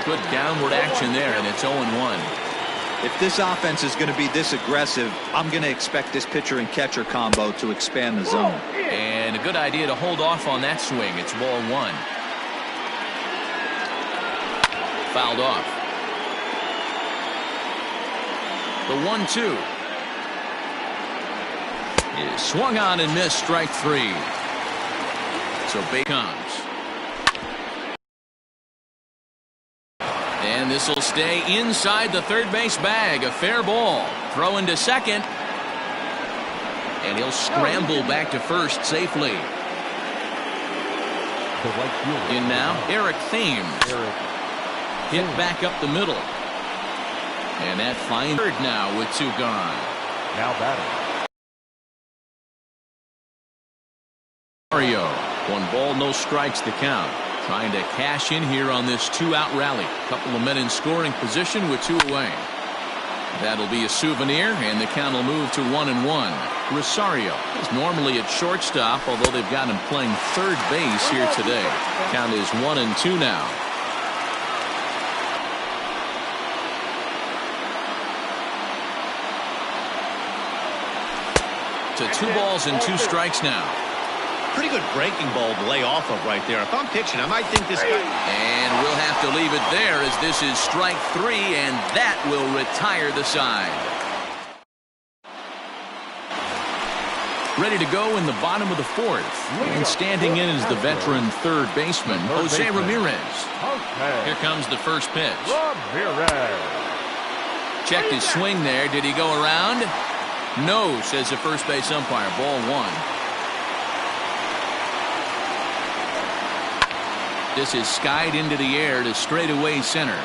Good downward action there, and it's 0-1. If this offense is going to be this aggressive, I'm going to expect this pitcher and catcher combo to expand the zone. And a good idea to hold off on that swing. It's ball 1. Fouled off. The 1-2 is swung on and missed. Strike 3. So base comes. And this will stay inside the third base bag. A fair ball. Throw into second. And he'll scramble back to first safely. In now, Eric Thames. Hit back up the middle. And that fine third now with 2 gone. Now batting. Mario. 1 ball, no strikes to count. Trying to cash in here on this 2-out rally. Couple of men in scoring position with 2 away. That'll be a souvenir, and the count will move to 1-1. Rosario is normally at shortstop, although they've got him playing third base here today. Count is 1-2 now. To 2 balls and 2 strikes now. Pretty good breaking ball to lay off of right there. If I'm pitching, I might think this guy. And we'll have to leave it there as this is strike 3, and that will retire the side. Ready to go in the bottom of the 4th. And standing in is the veteran third baseman, Jose Ramirez. Here comes the first pitch. Checked his swing there. Did he go around? No, says the first base umpire. Ball 1. This is skied into the air to straightaway center.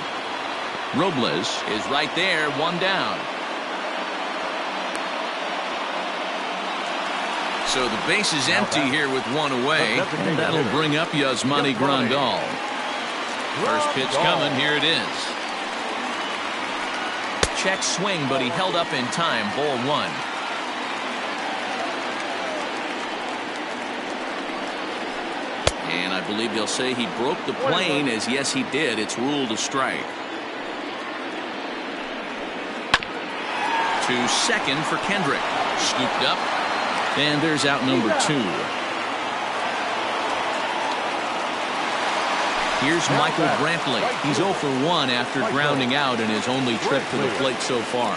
Robles is right there, 1 down. So the base is empty here with 1 away. And that'll bring up Yasmani Grandal. First pitch coming. Here it is. Check swing, but he held up in time. Ball 1. And I believe they'll say he broke the plane, as yes he did. It's ruled a strike. To second for Kendrick. Scooped up. And there's out number 2. Here's Michael Brantley. He's 0 for 1 after grounding out in his only trip to the plate so far.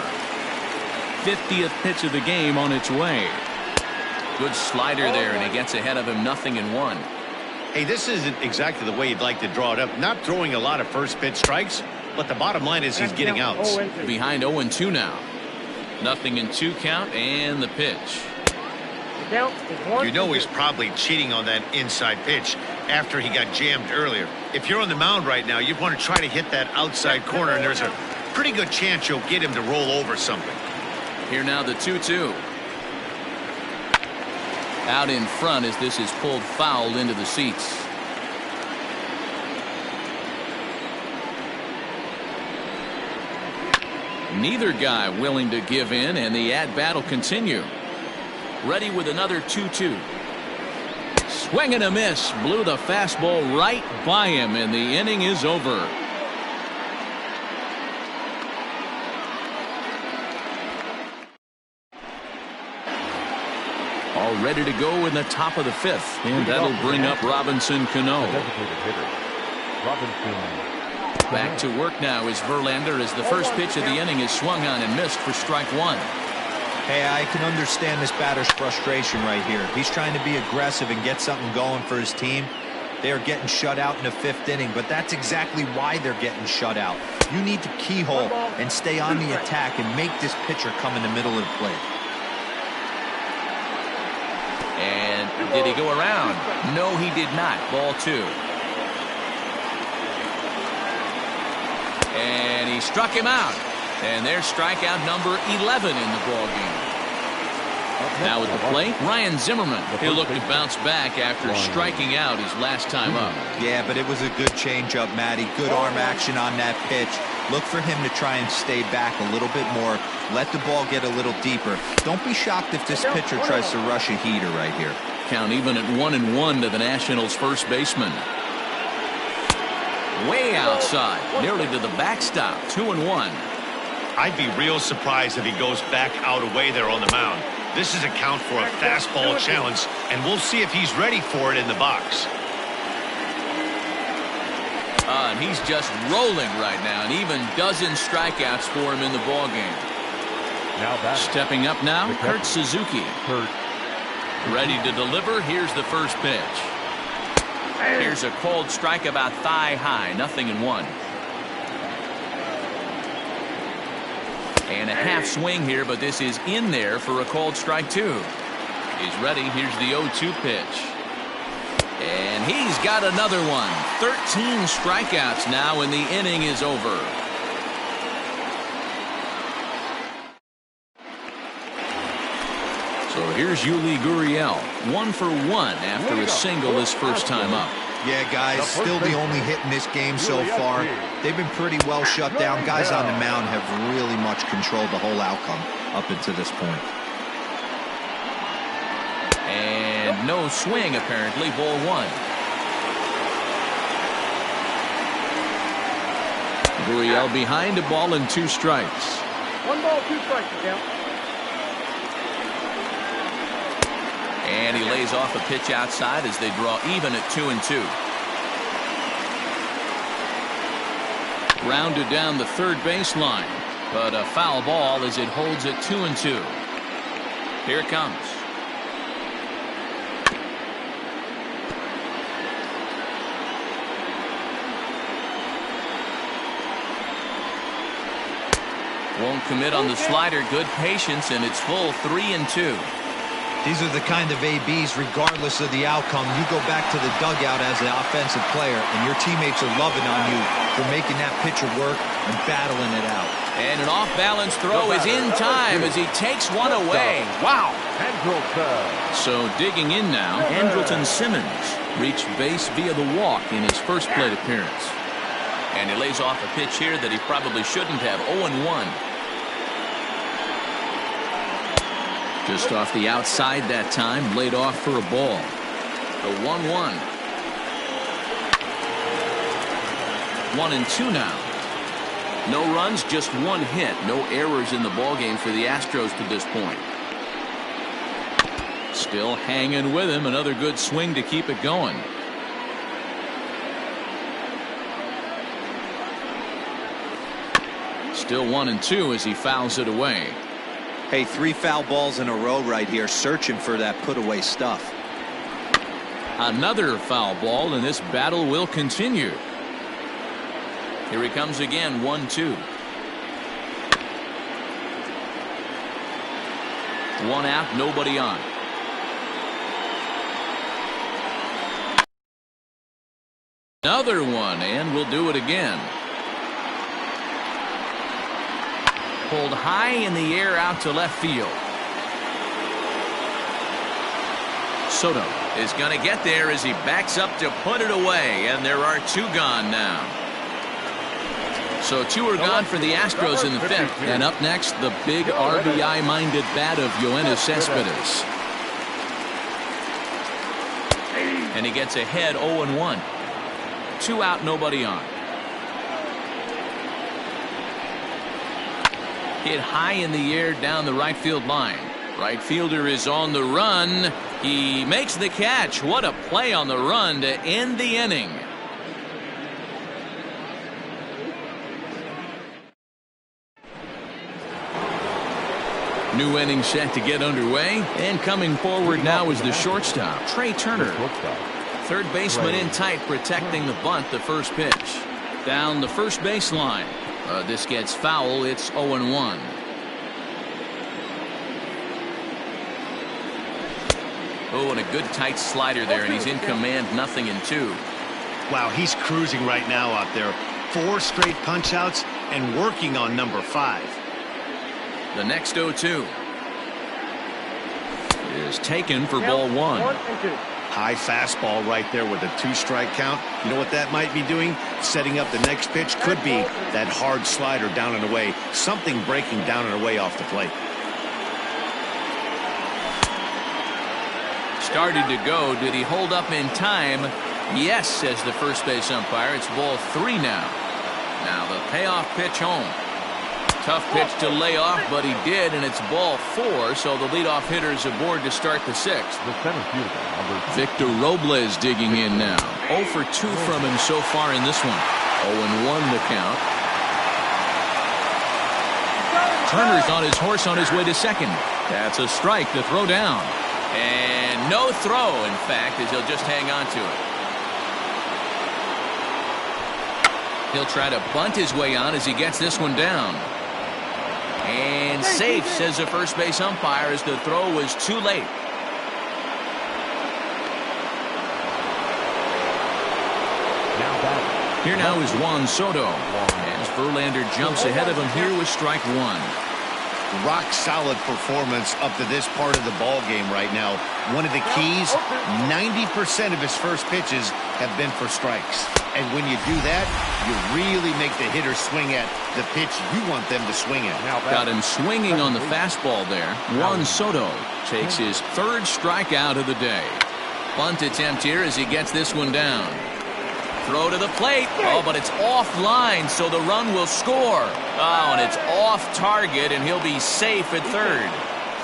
50th pitch of the game on its way. Good slider there, and he gets ahead of him. 0-1. Hey, this isn't exactly the way you'd like to draw it up. Not throwing a lot of first pitch strikes, but the bottom line is he's getting outs. Behind 0-2 now. 0-2 count, and the pitch. You know he's probably cheating on that inside pitch after he got jammed earlier. If you're on the mound right now, you want to try to hit that outside corner, and there's a pretty good chance you'll get him to roll over something. Here now the 2-2. Out in front as this is pulled foul into the seats. Neither guy willing to give in, and the at-bat will continue. Ready with another 2-2. Swing and a miss. Blew the fastball right by him, and the inning is over. All ready to go in the top of the 5th, and that'll bring up Robinson Cano. Back to work now is Verlander as the first pitch of the inning is swung on and missed for strike 1. Hey, I can understand this batter's frustration right here. He's trying to be aggressive and get something going for his team. They are getting shut out in the 5th inning, but that's exactly why they're getting shut out. You need to keyhole and stay on the attack and make this pitcher come in the middle of the plate. And did he go around? No, he did not. Ball 2. And he struck him out. And there's strikeout number 11 in the ball game. Now at the plate, Ryan Zimmerman. He'll look to bounce back after striking out his last time up. Yeah, but it was a good changeup, Matty. Good arm action on that pitch. Look for him to try and stay back a little bit more. Let the ball get a little deeper. Don't be shocked if this pitcher tries to rush a heater right here. Count even at 1-1 to the Nationals' first baseman. way outside, nearly to the backstop. 2-1. I'd be real surprised if he goes back out away there on the mound. This is a count for a fastball challenge, and we'll see if he's ready for it in the box. And he's just rolling right now, and even dozen strikeouts for him in the ballgame. Stepping up now, Kurt Suzuki. Ready to deliver. Here's the first pitch. Here's a cold strike about thigh high. 0-1. And a half swing here, but this is in there for a called strike 2. He's ready. Here's the 0-2 pitch. And he's got another one. 13 strikeouts now, and the inning is over. So here's Yuli Gurriel, 1 for 1 after a single his first time up. Yeah, guys, still the only hit in this game so far. They've been pretty well shut down. Guys on the mound have really much controlled the whole outcome up until this point. And no swing, apparently. Ball 1. Gurriel behind, a ball and 2 strikes. 1 ball, 2 strikes, count. And he lays off a pitch outside as they draw even at 2-2. Grounded down the third baseline, but a foul ball as it holds at 2-2. Here it comes. Won't commit on the slider. Good patience, and it's full 3-2. These are the kind of ABs, regardless of the outcome. You go back to the dugout as an offensive player, and your teammates are loving on you for making that pitcher work and battling it out. And an off-balance throw is in time as he takes one away. Wow. So digging in now, Andrelton Simmons reached base via the walk in his first plate appearance. And he lays off a pitch here that he probably shouldn't have. 0-1. Just off the outside that time, laid off for a ball. The 1-1. 1-2 now. No runs, just 1 hit. No errors in the ballgame for the Astros to this point. Still hanging with him. Another good swing to keep it going. Still 1-2 as he fouls it away. Hey, 3 foul balls in a row right here, searching for that put-away stuff. Another foul ball, and this battle will continue. Here he comes again, 1-2. 1 out, nobody on. Another one, and we'll do it again. Pulled high in the air out to left field. Soto is going to get there as he backs up to put it away, and there are 2 gone now. So 2 are gone for the Astros in the 5th. And up next, the big RBI-minded bat of Yoenis Cespedes. And he gets ahead 0-1. 2 out, nobody on. Hit high in the air down the right field line. Right fielder is on the run. He makes the catch. What a play on the run to end the inning. New inning set to get underway, and coming forward now is the shortstop, Trey Turner. Third baseman in tight, protecting the bunt. The first pitch down the first baseline. This gets foul. It's 0-1. Oh, and a good tight slider there, and he's in command. 0-2. Wow, he's cruising right now out there. 4 straight punch outs and working on number 5. The next 0-2 is taken for ball 1. High fastball right there with a 2-strike count. You know what that might be doing? Setting up the next pitch. Could be that hard slider down and away. Something breaking down and away off the plate. Started to go. Did he hold up in time? Yes, says the first base umpire. It's ball 3 now. Now the payoff pitch home. Tough pitch to lay off, but he did, and it's ball 4, so the leadoff hitter is aboard to start the 6th. Victor Robles digging in now. 0 for 2 from him so far in this one. 0-1 the count. Turner's on his horse on his way to second. That's a strike to throw down. And no throw, in fact, as he'll just hang on to it. He'll try to bunt his way on as he gets this one down. And safe, says the first base umpire, as the throw was too late. Here now is Juan Soto. As Verlander jumps ahead of him here with strike 1. Rock solid performance up to this part of the ball game right now. One of the keys, 90% of his first pitches have been for strikes. And when you do that, you really make the hitter swing at the pitch you want them to swing at. Got him swinging on the fastball there. Juan Soto takes his 3rd strikeout of the day. Bunt attempt here as he gets this one down. Throw to the plate. Oh, but it's offline, so the run will score. Oh, and it's off target, and he'll be safe at 3rd.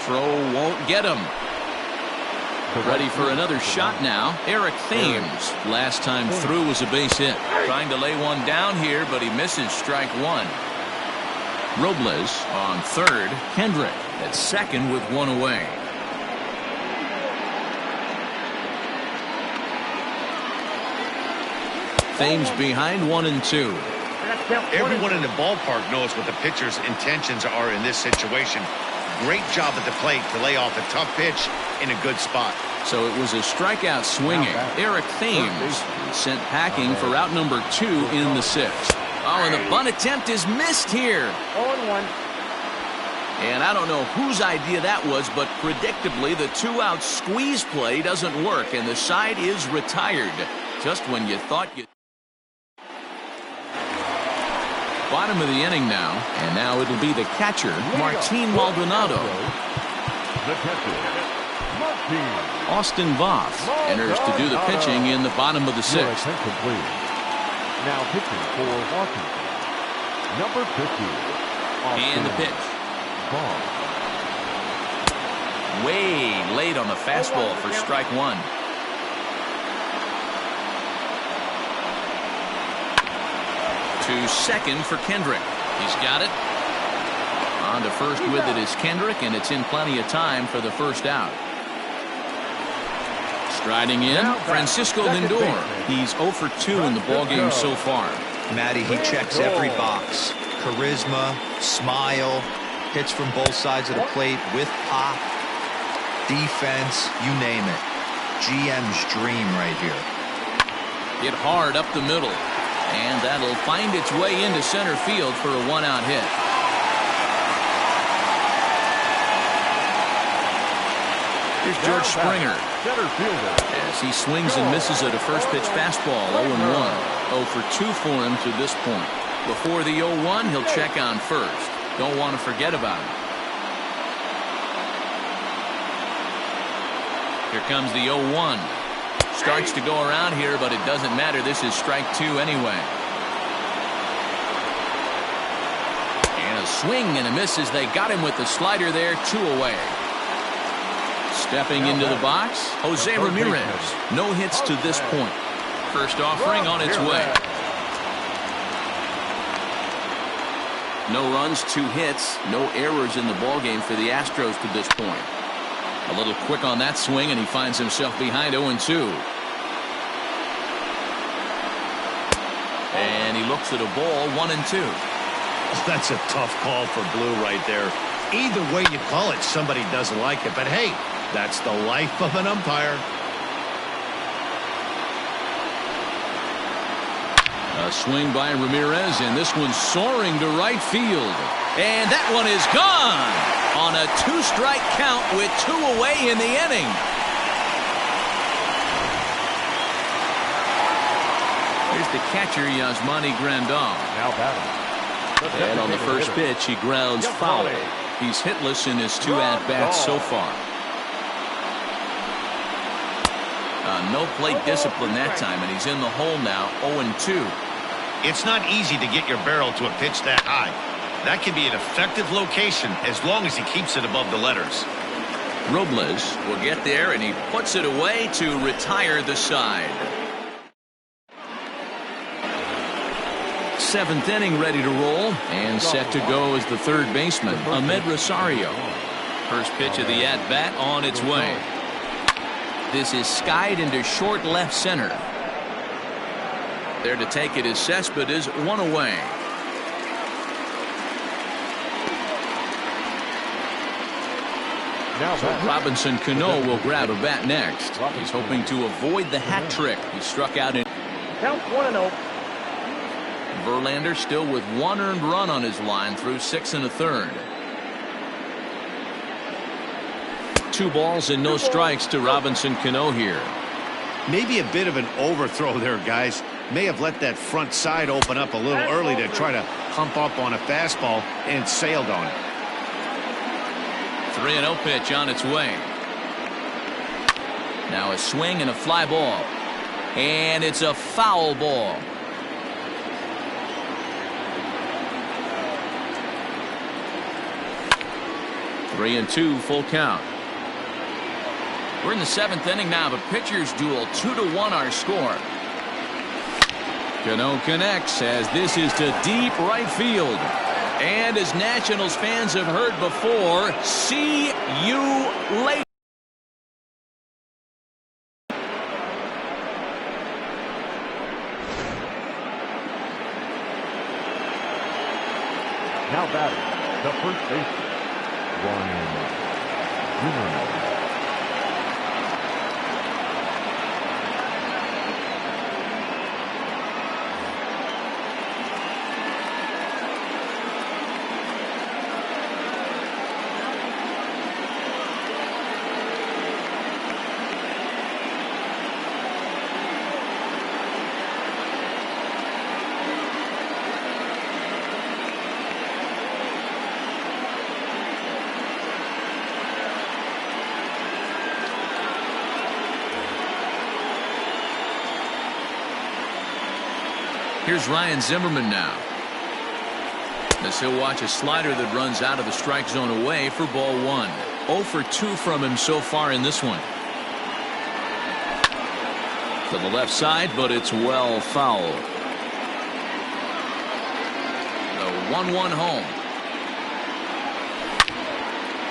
Throw won't get him. Ready for another shot now. Eric Thames. Last time through was a base hit. Trying to lay one down here, but he misses strike 1. Robles on 3rd. Kendrick at 2nd with 1 away. Thames behind 1 and 2. Everyone in the ballpark knows what the pitcher's intentions are in this situation. Great job at the plate to lay off a tough pitch in a good spot. So it was a strikeout swinging. Eric Thames sent packing for out number 2 in the 6th. Oh, and the bunt attempt is missed here. 0-1. And I don't know whose idea that was, but predictably the 2-out squeeze play doesn't work, and the side is retired. Just when you thought you... Bottom of the inning now, and now it'll be the catcher, Martin Maldonado. The catcher, Martin. Austin Voth enters to do the pitching in the bottom of the 6th. Complete. Now pitching for Washington, number 50. And the pitch. Way late on the fastball for strike 1. To second for Kendrick. He's got it. On to first with it is Kendrick, and it's in plenty of time for the first out. Striding in, Francisco Lindor. He's 0 for 2 in the ballgame so far. Matty, he checks every box. Charisma, smile, hits from both sides of the plate with pop, defense, you name it. GM's dream right here. Hit hard up the middle. And that'll find its way into center field for a 1-out hit. Here's George Springer. As he swings and misses at a first pitch fastball. 0-1. 0 for 2 for him to this point. Before the 0-1, he'll check on first. Don't want to forget about him. Here comes the 0-1. Starts to go around here, but it doesn't matter. This is strike 2 anyway. And a swing and a miss as they got him with the slider there. 2 away. Stepping into the box, Jose Ramirez. No hits to this point. First offering on its way. No runs, 2 hits, no errors in the ballgame for the Astros to this point. A little quick on that swing, and he finds himself behind 0-2. And he looks at a ball, 1-2. Oh, that's a tough call for Blue right there. Either way you call it, somebody doesn't like it. But hey, that's the life of an umpire. A swing by Ramirez, and this one's soaring to right field. And that one is gone on a 2-strike count with 2 away in the inning. Here's the catcher, Yasmani Grandal. Now batting. And on the first pitch, he grounds foul. He's hitless in his 2 at-bats so far. No plate discipline that time, and he's in the hole now, 0-2. It's not easy to get your barrel to a pitch that high. That can be an effective location as long as he keeps it above the letters. Robles will get there, and he puts it away to retire the side. 7th inning ready to roll, and set to go as the third baseman, Amed Rosario. First pitch of the at-bat on its way. This is skied into short left center. There to take it is Cespedes, 1 away. So Robinson Cano will grab a bat next. He's hoping to avoid the hat trick. He struck out in. Count 1-0. Verlander still with 1 earned run on his line through 6 1/3. 2 balls and no strikes to Robinson Cano here. Maybe a bit of an overthrow there, guys. May have let that front side open up a little early to try to hump up on a fastball and sailed on it. 3-0 pitch on its way. Now a swing and a fly ball. And it's a foul ball. Three and 2 full count. We're in the 7th inning now. The pitchers duel 2-1 our score. Cano connects as this is to deep right field. And as Nationals fans have heard before, see you later. Now batting, the first baseman, Ryan Zimmerman. Here's Ryan Zimmerman now. As he'll watch a slider that runs out of the strike zone away for ball 1. 0 for 2 from him so far in this one. To the left side, but it's well fouled. The 1-1 home.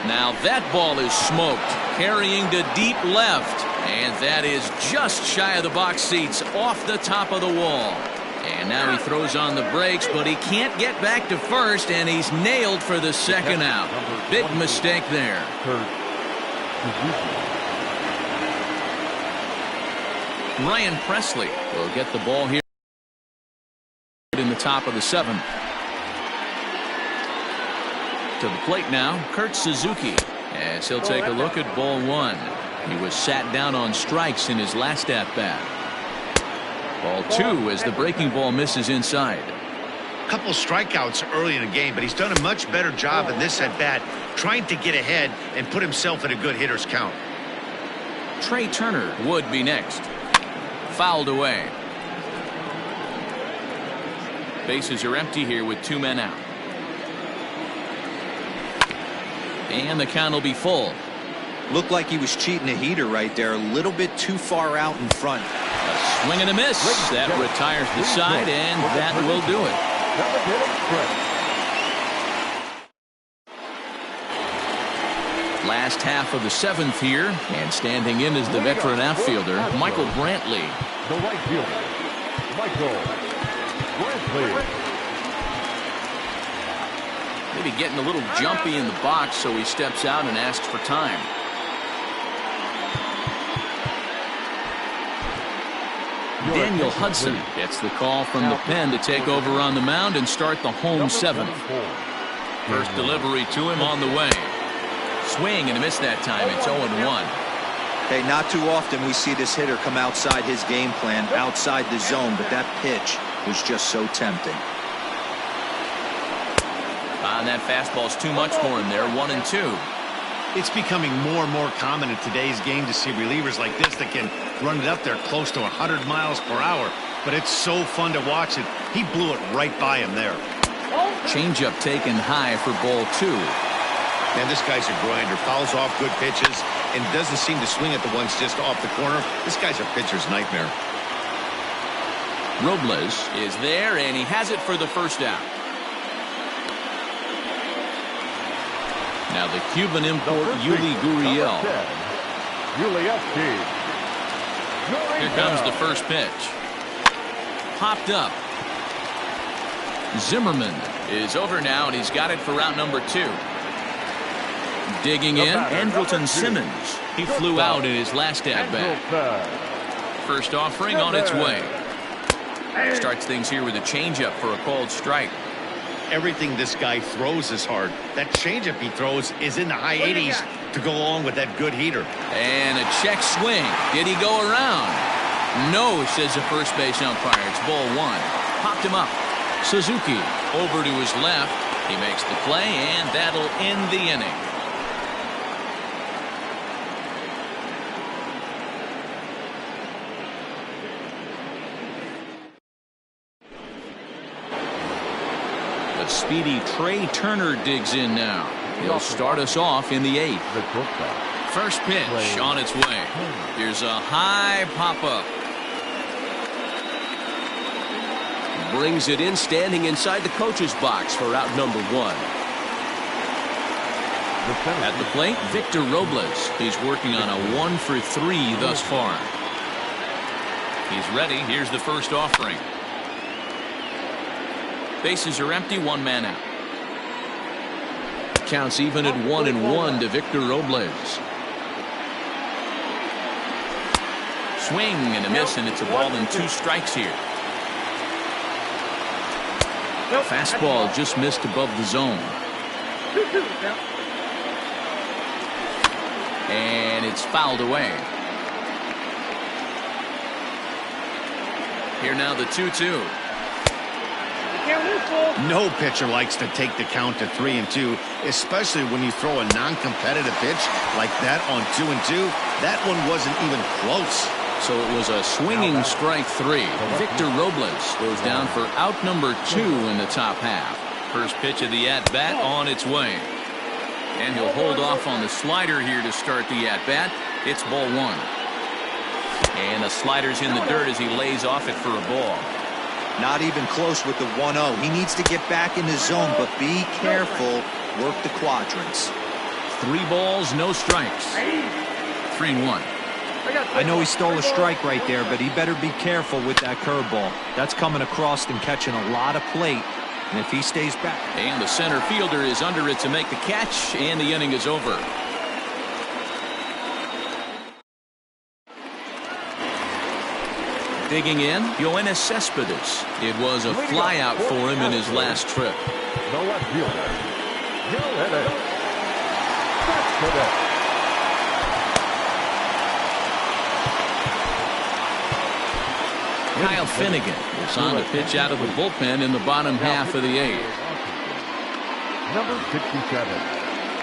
Now that ball is smoked, carrying to deep left, and that is just shy of the box seats, off the top of the wall. And now he throws on the brakes, but he can't get back to first, and he's nailed for the second out. Big mistake there. Ryan Presley will get the ball here in the top of the 7th. To the plate now, Kurt Suzuki, as he'll take a look at ball 1. He was sat down on strikes in his last at-bat. Ball 2 as the breaking ball misses inside. Couple strikeouts early in the game, but he's done a much better job in this at-bat trying to get ahead and put himself in a good hitter's count. Trey Turner would be next. Fouled away. Bases are empty here with 2 men out. And the count will be full. Looked like he was cheating a heater right there. A little bit too far out in front. A swing and a miss. That retires the side, and that will do it. Last half of the 7th here, and standing in is the veteran outfielder, Michael Brantley. The right fielder, Michael Brantley. Maybe getting a little jumpy in the box, so he steps out and asks for time. Daniel Hudson gets the call from the pen to take over on the mound and start the home 7th. First delivery to him on the way. Swing and a miss that time. It's 0-1. Hey, not too often we see this hitter come outside his game plan, outside the zone, but that pitch was just so tempting. And that fastball's too much for him there. 1-2. It's becoming more and more common in today's game to see relievers like this that can run it up there close to 100 miles per hour. But it's so fun to watch it. He blew it right by him there. Changeup taken high for ball 2. Man, this guy's a grinder. Fouls off good pitches and doesn't seem to swing at the ones just off the corner. This guy's a pitcher's nightmare. Robles is there, and he has it for the first out. Now the Cuban import, Yuli Gurriel. Here comes the first pitch. Popped up. Zimmerman is over now, and he's got it for route number 2. Digging in, Andrelton Simmons. He flew out in his last at-bat. First offering on its way. Starts things here with a changeup for a called strike. Everything this guy throws is hard. That changeup he throws is in the high 80s to go along with that good heater. And a check swing. Did he go around? No, says the first base umpire. It's ball 1. Popped him up. Suzuki over to his left. He makes the play, and that'll end the inning. The speedy Trey Turner digs in now. He'll start us off in the 8th. First pitch on its way. Here's a high pop-up. Brings it in, standing inside the coach's box for out number 1. At the plate, Victor Robles. He's working on a 1 for 3 thus far. He's ready. Here's the first offering. Bases are empty, 1 man out. Counts even at 1-1 to Victor Robles. Swing and a miss, and it's a ball and 2 strikes here. Fastball just missed above the zone. And it's fouled away. Here now the 2-2. No pitcher likes to take the count to 3-2, especially when you throw a non-competitive pitch like that on 2-2. That one wasn't even close. So it was a swinging strike 3. Victor Robles goes down for out number 2 in the top half. First pitch of the at-bat on its way. And he'll hold off on the slider here to start the at-bat. It's ball 1. And the slider's in the dirt as he lays off it for a ball. Not even close with the 1-0. He needs to get back in the zone, but be careful. Work the quadrants. 3 balls, no strikes. 3-1. I know he stole a strike right there, but he better be careful with that curveball. That's coming across and catching a lot of plate. And if he stays back. And the center fielder is under it to make the catch, and the inning is over. Digging in, Yoenis Cespedes. It was a flyout for him in his last trip. The left fielder, Yoenis Cespedes. Kyle Finnegan is on to pitch out of the bullpen in the bottom half of the 8th. Number 67,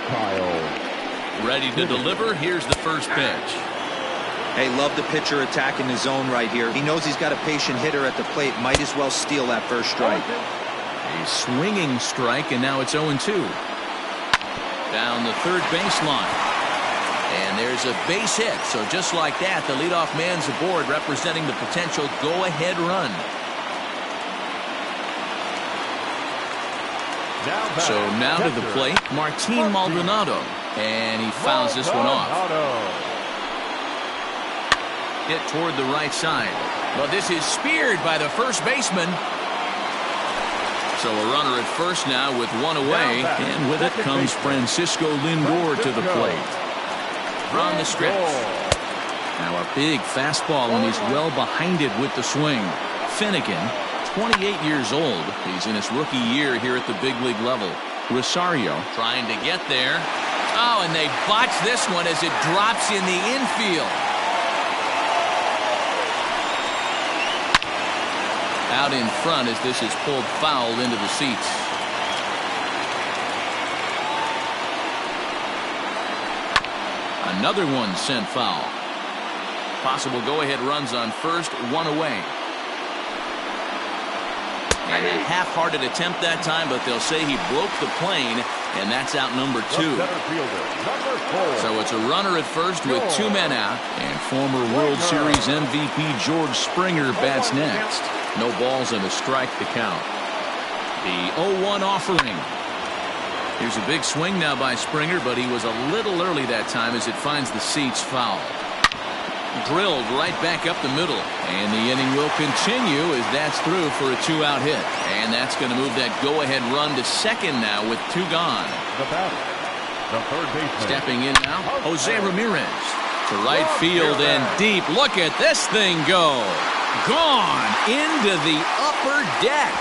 Kyle. Ready to deliver. Here's the first pitch. Hey, love the pitcher attacking the zone right here. He knows he's got a patient hitter at the plate. Might as well steal that first strike. A swinging strike, and now it's 0-2. Down the third baseline. And there's a base hit. So just like that, the leadoff man's aboard, representing the potential go-ahead run. So now to the plate, Martin Maldonado. And he fouls this one off. Hit toward the right side. Well, this is speared by the first baseman. So a runner at first now with 1 away. And with it comes Francisco Lindor to the plate. From the stretch. Now a big fastball, and he's well behind it with the swing. Finnegan, 28 years old. He's in his rookie year here at the big league level. Rosario trying to get there. Oh, and they botch this one as it drops in the infield. Out in front as this is pulled foul into the seats. Another one sent foul. Possible go-ahead runs on first, one away. And a half-hearted attempt that time, but they'll say he broke the plane, and that's out number 2. So it's a runner at first with 2 men out, and former World Series MVP George Springer bats next. No balls and a strike to count. The 0-1 offering. Here's a big swing now by Springer, but he was a little early that time as it finds the seats foul. Drilled right back up the middle, and the inning will continue as that's through for a 2-out hit, and that's going to move that go-ahead run to second now with 2 gone. The batter, the third baseman. Stepping in now, Jose Ramirez to right field and deep. Look at this thing go. Gone into the upper deck.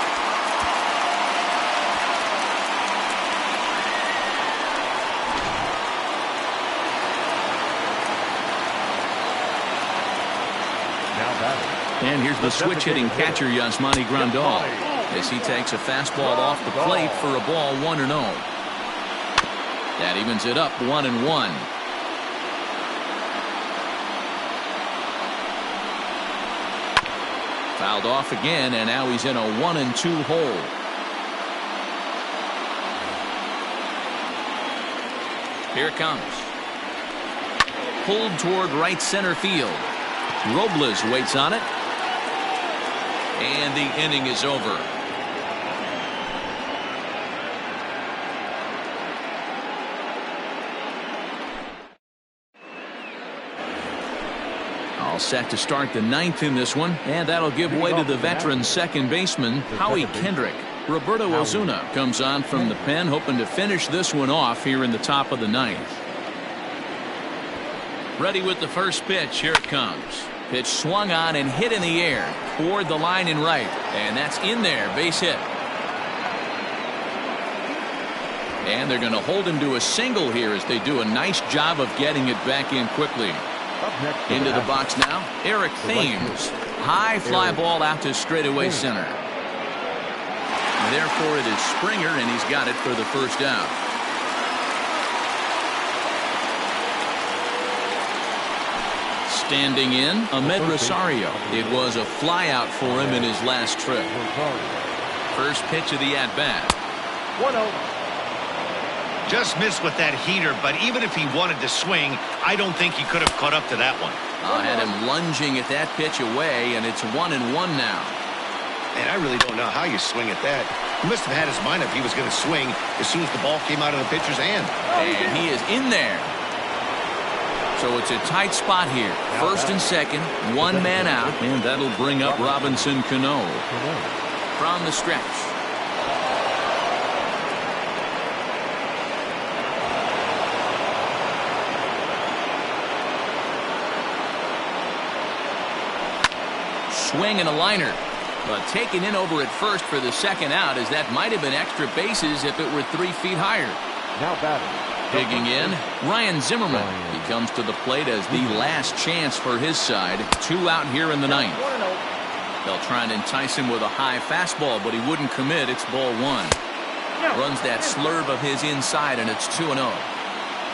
And here's the switch-hitting catcher, Yasmani Grandal, as he takes a fastball off the plate for a ball 1-0. That evens it up 1-1. Fouled off again, and now he's in a 1-2 hole. Here it comes. Pulled toward right center field. Robles waits on it. And the inning is over. All set to start the 9th in this one, and that'll give way to the veteran second baseman, Howie Kendrick. Roberto Ozuna comes on from the pen, hoping to finish this one off here in the top of the 9th. Ready with the first pitch. Here it comes. Pitch swung on and hit in the air toward the line and right, and that's in there. Base hit. And they're going to hold him to a single here as they do a nice job of getting it back in quickly. Into the box now, Eric Thames. High fly ball out to straightaway center. Therefore, it is Springer, and he's got it for the first out. Standing in, Ahmed Rosario. It was a flyout for him in his last trip. First pitch of the at-bat. 1-0. Just missed with that heater, but even if he wanted to swing, I don't think he could have caught up to that one. Had him lunging at that pitch away, and it's 1-1 now. And I really don't know how you swing at that. He must have had his mind up he was going to swing as soon as the ball came out of the pitcher's hand. And he is in there. So it's a tight spot here. First and second, 1 man out, and that'll bring up Robinson Cano from the stretch. Swing and a liner, but taken in over at first for the second out, as that might have been extra bases if it were 3 feet higher. Now batting. Digging in, Ryan Zimmerman. He comes to the plate as the last chance for his side. 2 out here in the 9th. They'll try and entice him with a high fastball, but he wouldn't commit. It's ball 1. Runs that slurve of his inside, and it's 2-0.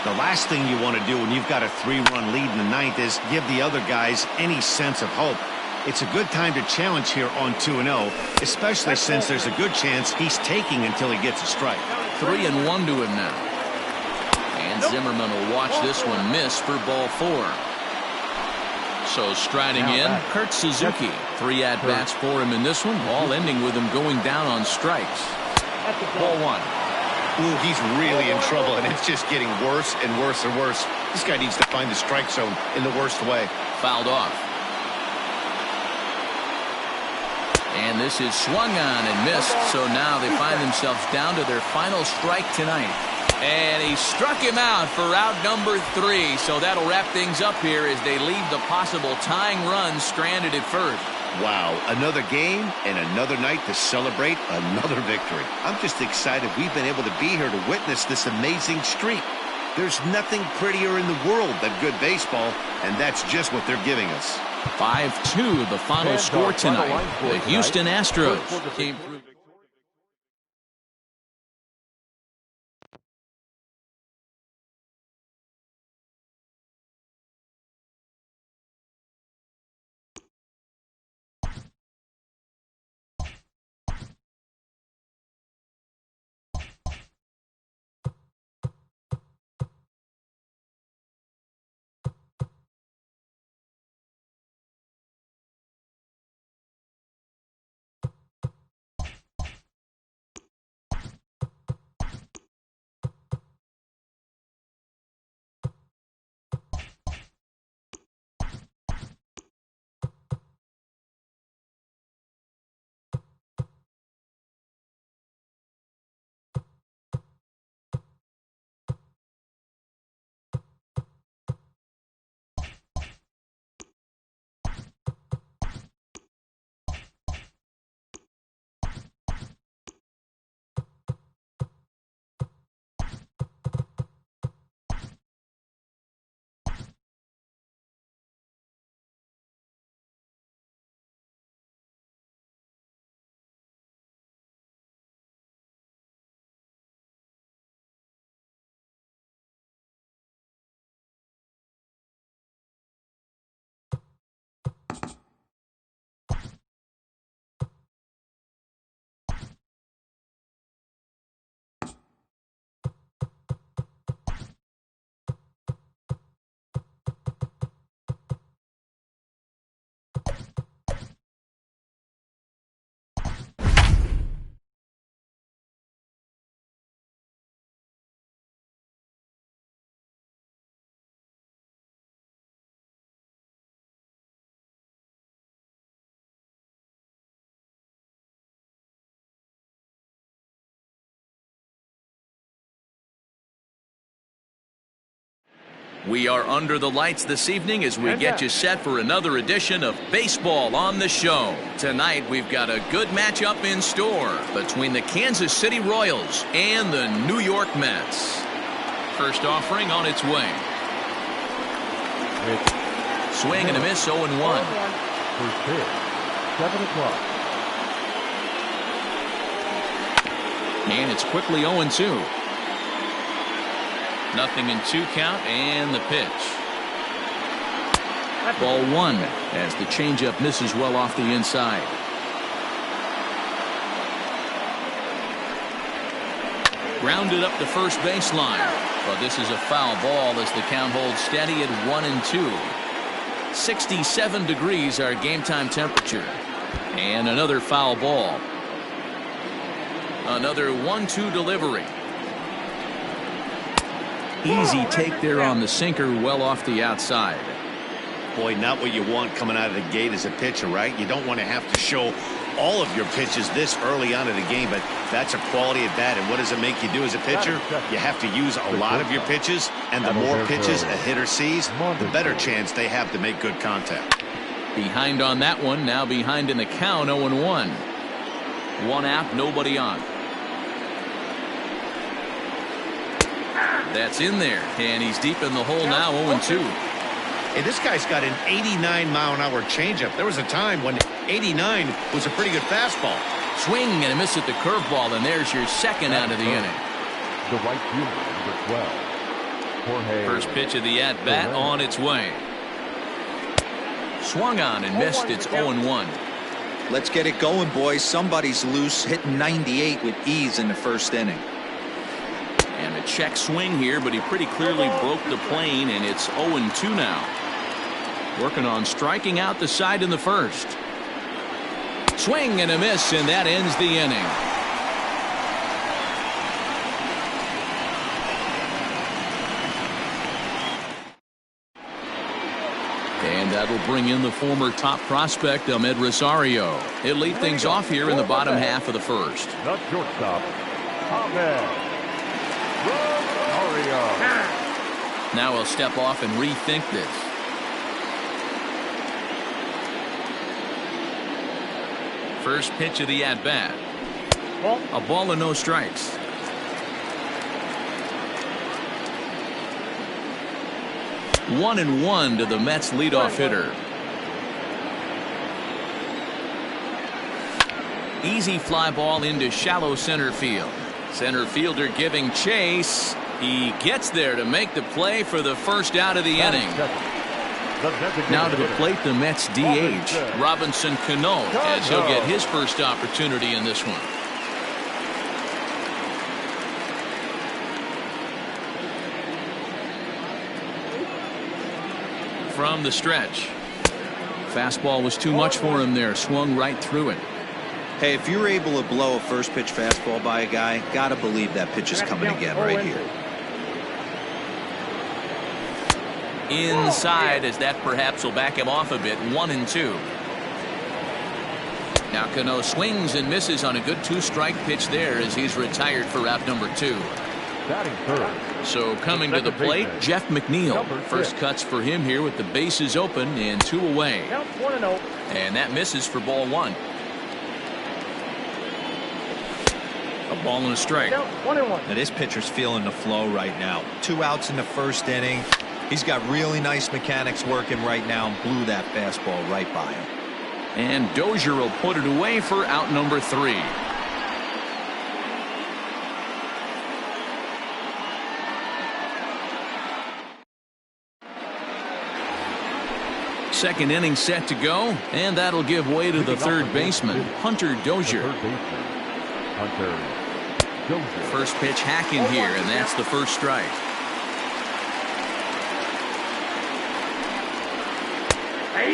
The last thing you want to do when you've got a 3-run lead in the 9th is give the other guys any sense of hope. It's a good time to challenge here on 2-0, especially since there's a good chance he's taking until he gets a strike. 3-1 to him now. And Zimmerman will watch this one miss for ball 4. So striding in, Kurt Suzuki. 3 at-bats for him in this one, all ending with him going down on strikes. Ball 1. Ooh, he's really in trouble, and it's just getting worse and worse and worse. This guy needs to find the strike zone in the worst way. Fouled off. And this is swung on and missed, so now they find themselves down to their final strike tonight. And he struck him out for out number 3, so that'll wrap things up here as they leave the possible tying run stranded at first. Wow, another game and another night to celebrate another victory. I'm just excited we've been able to be here to witness this amazing streak. There's nothing prettier in the world than good baseball, and that's just what they're giving us. 5-2 the final score tonight. The Houston Astros came through. We are under the lights this evening as we get you set for another edition of Baseball on the Show. Tonight, we've got a good matchup in store between the Kansas City Royals and the New York Mets. First offering on its way. Swing and a miss, 0-1. First pitch, 7 o'clock. And it's quickly 0-2. Nothing in 2 count, and the pitch. Ball 1 as the changeup misses well off the inside. Grounded up the first baseline, but this is a foul ball as the count holds steady at 1-2. 67 degrees our game time temperature, and another foul ball. Another 1-2 delivery. Easy take there on the sinker, well off the outside. Boy, not what you want coming out of the gate as a pitcher, right? You don't want to have to show all of your pitches this early on in the game, but that's a quality at bat. And what does it make you do as a pitcher? You have to use a lot of your pitches, and the more pitches a hitter sees, the better chance they have to make good contact. Behind on that one, now behind in the count, 0-1. One out, nobody on. That's in there, and he's deep in the hole now, 0-2. Hey, this guy's got an 89-mile-an-hour changeup. There was a time when 89 was a pretty good fastball. Swing and a miss at the curveball, and there's your second out of the inning. The right fielder, number 12. Jorge. First pitch of the at-bat on its way. Swung on and missed. It's 0-1. Let's get it going, boys. Somebody's loose, hitting 98 with ease in the first inning. And a check swing here, but he pretty clearly broke the plane, and it's 0-2 now. Working on striking out the side in the first. Swing and a miss, and that ends the inning. And that'll bring in the former top prospect, Amed Rosario. He'll lead things off here in the bottom half of the first. The shortstop, Amed Rosario. Now he'll step off and rethink this. First pitch of the at-bat. A ball and no strikes. One and one to the Mets leadoff hitter. Easy fly ball into shallow center field. Center fielder giving chase. He gets there to make the play for the first out of the inning. Now to the plate, the Mets DH, Robinson Cano, as he'll get his first opportunity in this one. From the stretch. Fastball was too much for him there. Swung right through it. Hey, if you're able to blow a first pitch fastball by a guy, gotta believe that pitch is coming again right here. Inside, as that perhaps will back him off a bit. 1-2. Now Cano swings and misses on a good 2-strike pitch there as he's retired for out number 2. Batting third. So coming to the plate, Jeff McNeil. First cuts for him here with the bases open and 2 away. And that misses for ball 1. A ball and a strike. Now this pitcher's feeling the flow right now. 2 outs in the first inning. He's got really nice mechanics working right now and blew that fastball right by him. And Dozier will put it away for out number 3. Second inning set to go, and that'll give way to the third baseman, Hunter Dozier. First pitch hacking here, and that's the first strike.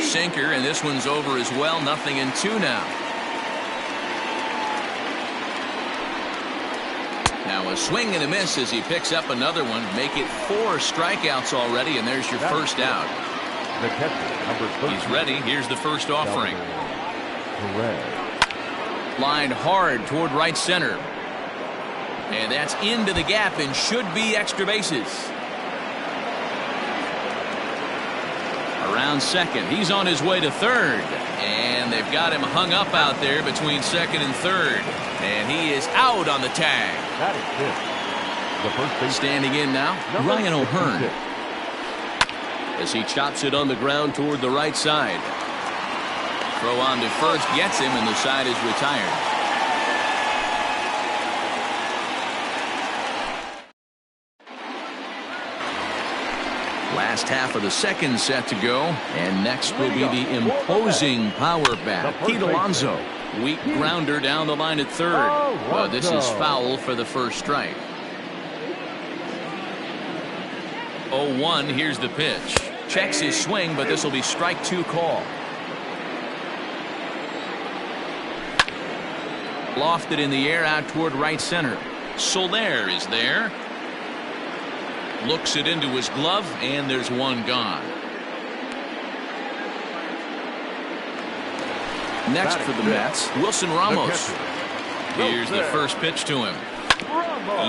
Sinker, and this one's over as well. 0-2 now. Now a swing and a miss as he picks up another one. Make it 4 strikeouts already, and there's your first out. The catcher, number 13. He's ready. Here's the first offering. Lined hard toward right center. And that's into the gap and should be extra bases. around second. He's on his way to third. And they've got him hung up out there between second and third. And he is out on the tag. That is it. The first base. Standing in now, Ryan O'Hearn. As he chops it on the ground toward the right side. Throw on to first gets him, and the side is retired. Last half of the second set to go, and next will be the imposing power bat, Pete Alonso. Weak grounder down the line at third, but this is foul for the first strike. 0-1, here's the pitch. Checks his swing, but this will be strike two call. Lofted in the air out toward right center. Soler is there. Looks it into his glove, and there's one gone. Next for the Mets, Wilson Ramos. Here's the first pitch to him.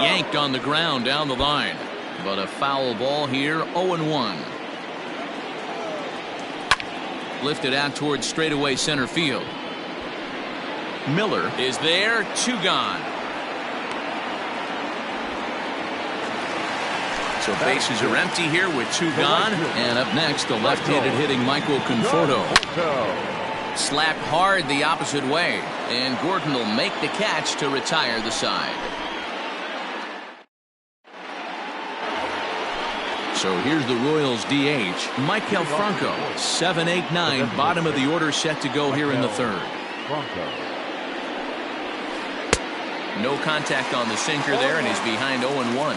Yanked on the ground down the line. But a foul ball here, 0-1. Lifted out towards straightaway center field. Miller is there, two gone. So bases are empty here with two gone. And up next, the left-handed hitting Michael Conforto. Slapped hard the opposite way. And Gordon will make the catch to retire the side. So here's the Royals DH, Maikel Franco. 7-8-9, bottom of the order set to go here in the third. No contact on the sinker there, and he's behind 0-1.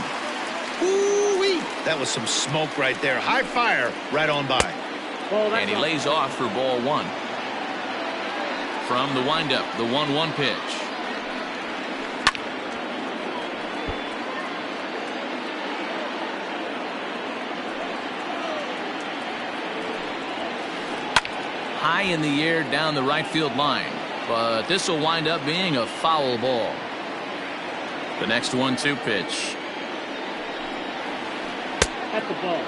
Ooh-wee. That was some smoke right there. High fire right on by. And he lays off for ball one. From the windup, the 1-1 pitch. High in the air down the right field line, but this will wind up being a foul ball. The next 1-2 pitch. At the ball.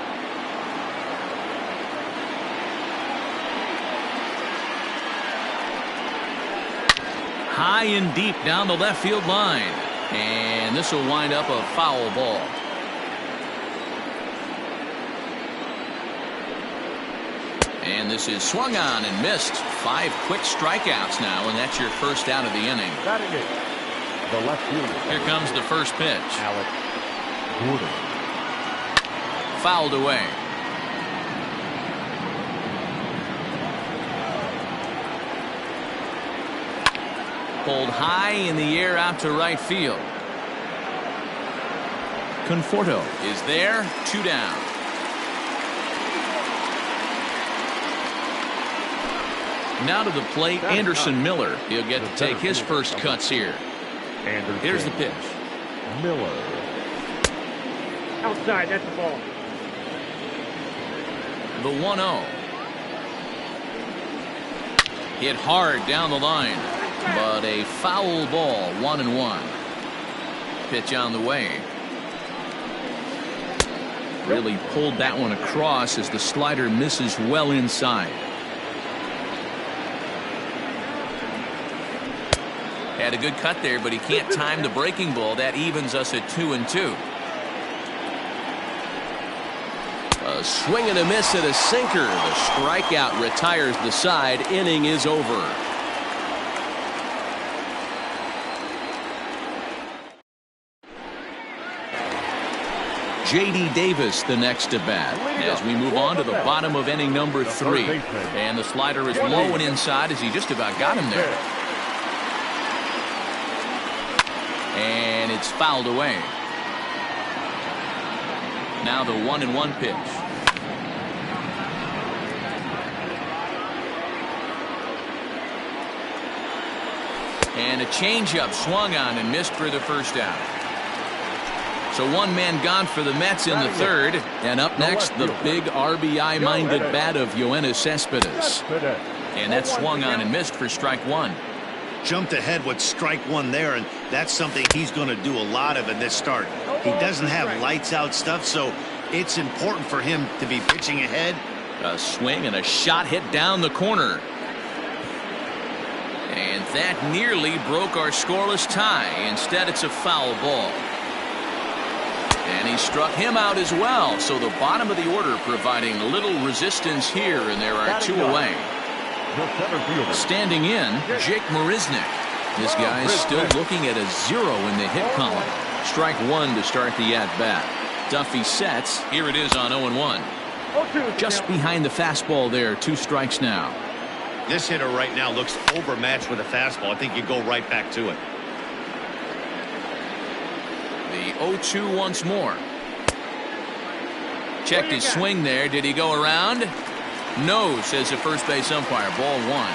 High and deep down the left field line, and this will wind up a foul ball. And this is swung on and missed. 5 quick strikeouts now, and that's your first out of the inning. Batting it, the left fielder. Here comes the first pitch. Alex Gordon. Fouled away. Pulled high in the air out to right field. Conforto is there, 2 down. Now to the plate, Anderson Miller. He'll get to take his first cuts here. Here's the pitch. Miller. Outside, that's the ball. The 1-0. Hit hard down the line, but a foul ball, 1-1. Pitch on the way. Really pulled that one across as the slider misses well inside. Had a good cut there, but he can't time the breaking ball. That evens us at 2-2. A swing and a miss at a sinker. The strikeout retires the side. Inning is over. J.D. Davis the next to bat as we move on to the bottom of inning number 3. And the slider is low and inside as he just about got him there. And it's fouled away. Now the 1-1 pitch. And a changeup swung on and missed for the first out. So one man gone for the Mets in the third. And up next, the big RBI-minded bat of Yoenis Cespedes. And that swung on and missed for strike 1. Jumped ahead with strike 1 there, and that's something he's going to do a lot of in this start. He doesn't have lights out stuff, so it's important for him to be pitching ahead. A swing and a shot hit down the corner. And that nearly broke our scoreless tie. Instead, it's a foul ball. And he struck him out as well. So the bottom of the order providing little resistance here, and there are two away. Standing in, Jake Marisnick. This guy's still looking at a 0 in the hit column. Strike one to start the at-bat. Duffy sets. Here it is on 0-1. Just behind the fastball there. 2 strikes now. This hitter right now looks overmatched with a fastball. I think you go right back to it. The 0-2 once more. Checked his swing there. Did he go around? No, says the first base umpire. Ball 1.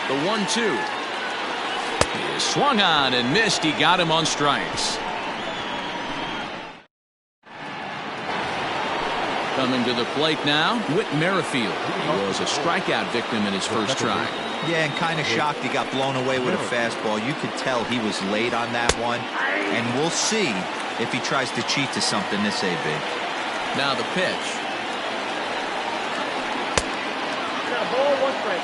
The 1-2. He swung on and missed. He got him on strikes. Coming to the plate now, Whit Merrifield. He was a strikeout victim in his first try. Yeah, and kind of shocked he got blown away with a fastball. You could tell he was late on that one. And we'll see if he tries to cheat to something this AB. Now the pitch. Got a ball, 1 strike.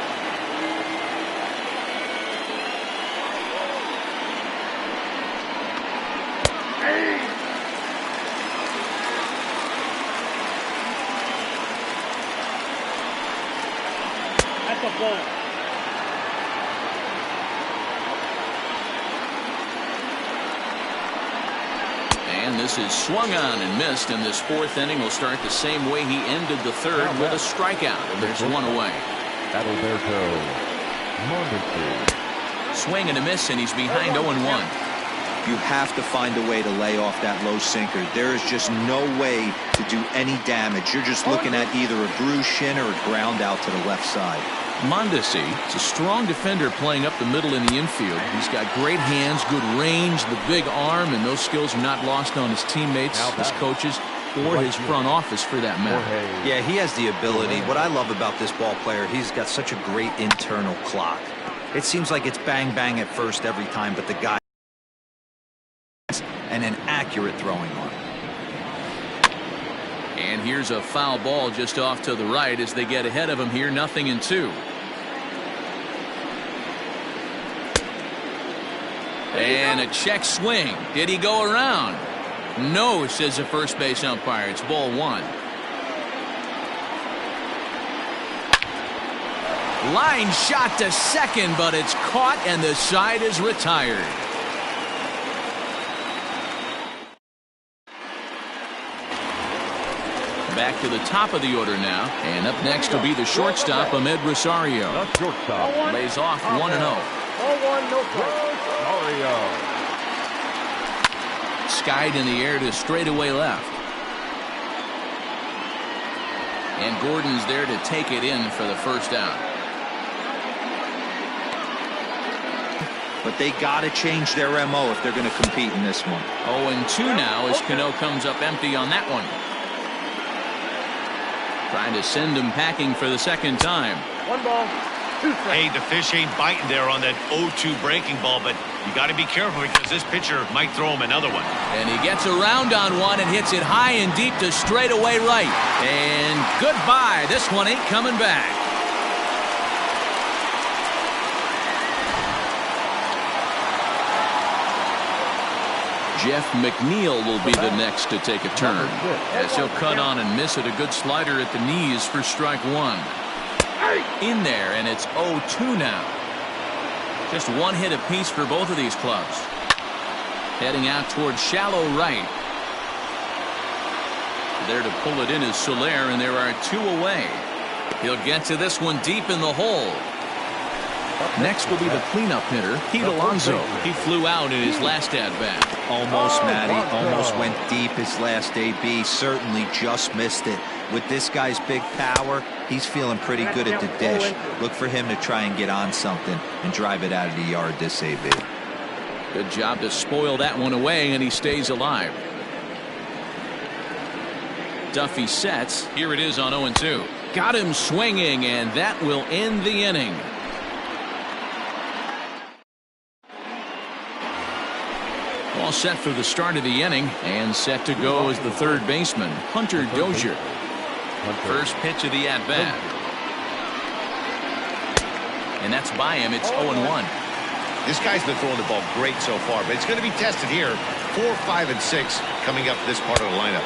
That's a ball. And this is swung on and missed, and this 4th inning will start the same way he ended the 3rd with a strikeout. There's 1 away. Adalberto Mondesi. Swing and a miss, and he's behind 0-1. You have to find a way to lay off that low sinker. There is just no way to do any damage. You're just looking at either a bruised shin or a ground out to the left side. Mondesi is a strong defender playing up the middle in the infield. He's got great hands, good range, the big arm, and those skills are not lost on his teammates, his coaches, or his front office for that matter. Yeah, he has the ability. What I love about this ball player, he's got such a great internal clock. It seems like it's bang bang at first every time, but the guy and an accurate throwing arm. And here's a foul ball just off to the right as they get ahead of him here. 0-2. And a check swing. Did he go around? No, says the first base umpire. It's ball 1. Line shot to second, but it's caught and the side is retired. Back to the top of the order now, and up next will be the shortstop, Ahmed Rosario. The shortstop. Lays off 1-0. 0-1, no strike. Rosario. Skied in the air to straightaway left. And Gordon's there to take it in for the first out. But they got to change their MO if they're going to compete in this one. 0-2 now as Cano comes up empty on that one. Trying to send him packing for the second time. 1 ball, 2 strikes. Hey, the fish ain't biting there on that 0-2 breaking ball, but you got to be careful because this pitcher might throw him another one. And he gets around on one and hits it high and deep to straightaway right. And goodbye. This one ain't coming back. Jeff McNeil will be the next to take a turn as he'll cut on and miss it. A good slider at the knees for strike 1. In there, and it's 0-2 now. Just 1 hit apiece for both of these clubs. Heading out towards shallow right. There to pull it in is Soler, and there are 2 away. He'll get to this one deep in the hole. Next will be the cleanup hitter, Pete Alonso. He flew out in his last at-bat. Almost, Matty. Almost went deep his last AB. Certainly just missed it. With this guy's big power, he's feeling pretty good at the dish. Look for him to try and get on something and drive it out of the yard this AB. Good job to spoil that one away, and he stays alive. Duffy sets. Here it is on 0-2. Got him swinging, and that will end the inning. All set for the start of the inning, and set to go as the third baseman, Hunter Dozier. First pitch of the at-bat. And that's by him. It's 0-1. This guy's been throwing the ball great so far, but it's going to be tested here. 4, 5, and 6 coming up this part of the lineup.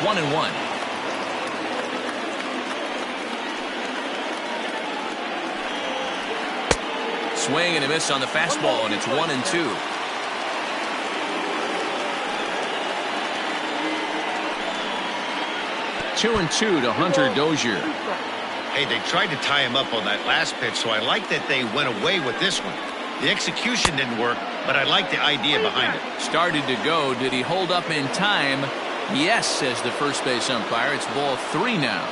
1-1. Swing and a miss on the fastball, and it's 1-2. Two and 2 to Hunter Dozier. Hey, they tried to tie him up on that last pitch, so I like that they went away with this one. The execution didn't work, but I like the idea behind it. Started to go. Did he hold up in time? Yes, says the first base umpire. It's ball 3 now.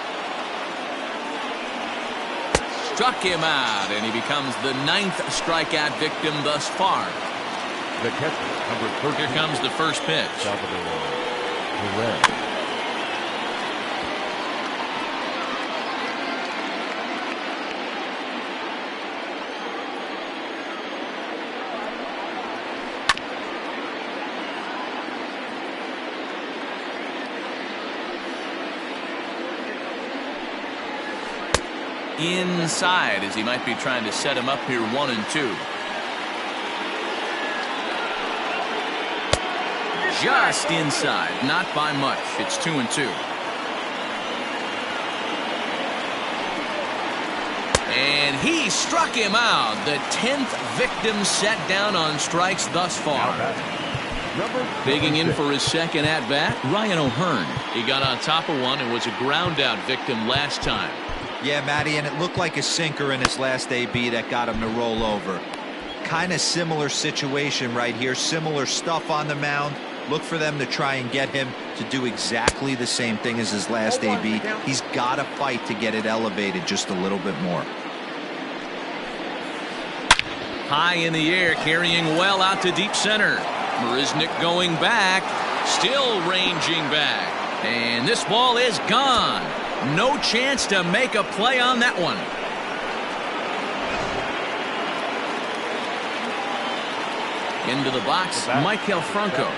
Struck him out, and he becomes the 9th strikeout victim thus far. The catcher, number 13. Here comes the first pitch. Salvador Perez. Inside, as he might be trying to set him up here. 1-2. Just inside, not by much. It's 2-2. And he struck him out. The 10th victim set down on strikes thus far. Digging in for his second at-bat, Ryan O'Hearn. He got on top of one and was a ground-out victim last time. Yeah, Matty, and it looked like a sinker in his last AB that got him to roll over. Kind of similar situation right here. Similar stuff on the mound. Look for them to try and get him to do exactly the same thing as his last AB. He's got to fight to get it elevated just a little bit more. High in the air, carrying well out to deep center. Marisnick going back, still ranging back. And this ball is gone. No chance to make a play on that one. Into the box, Maikel Franco.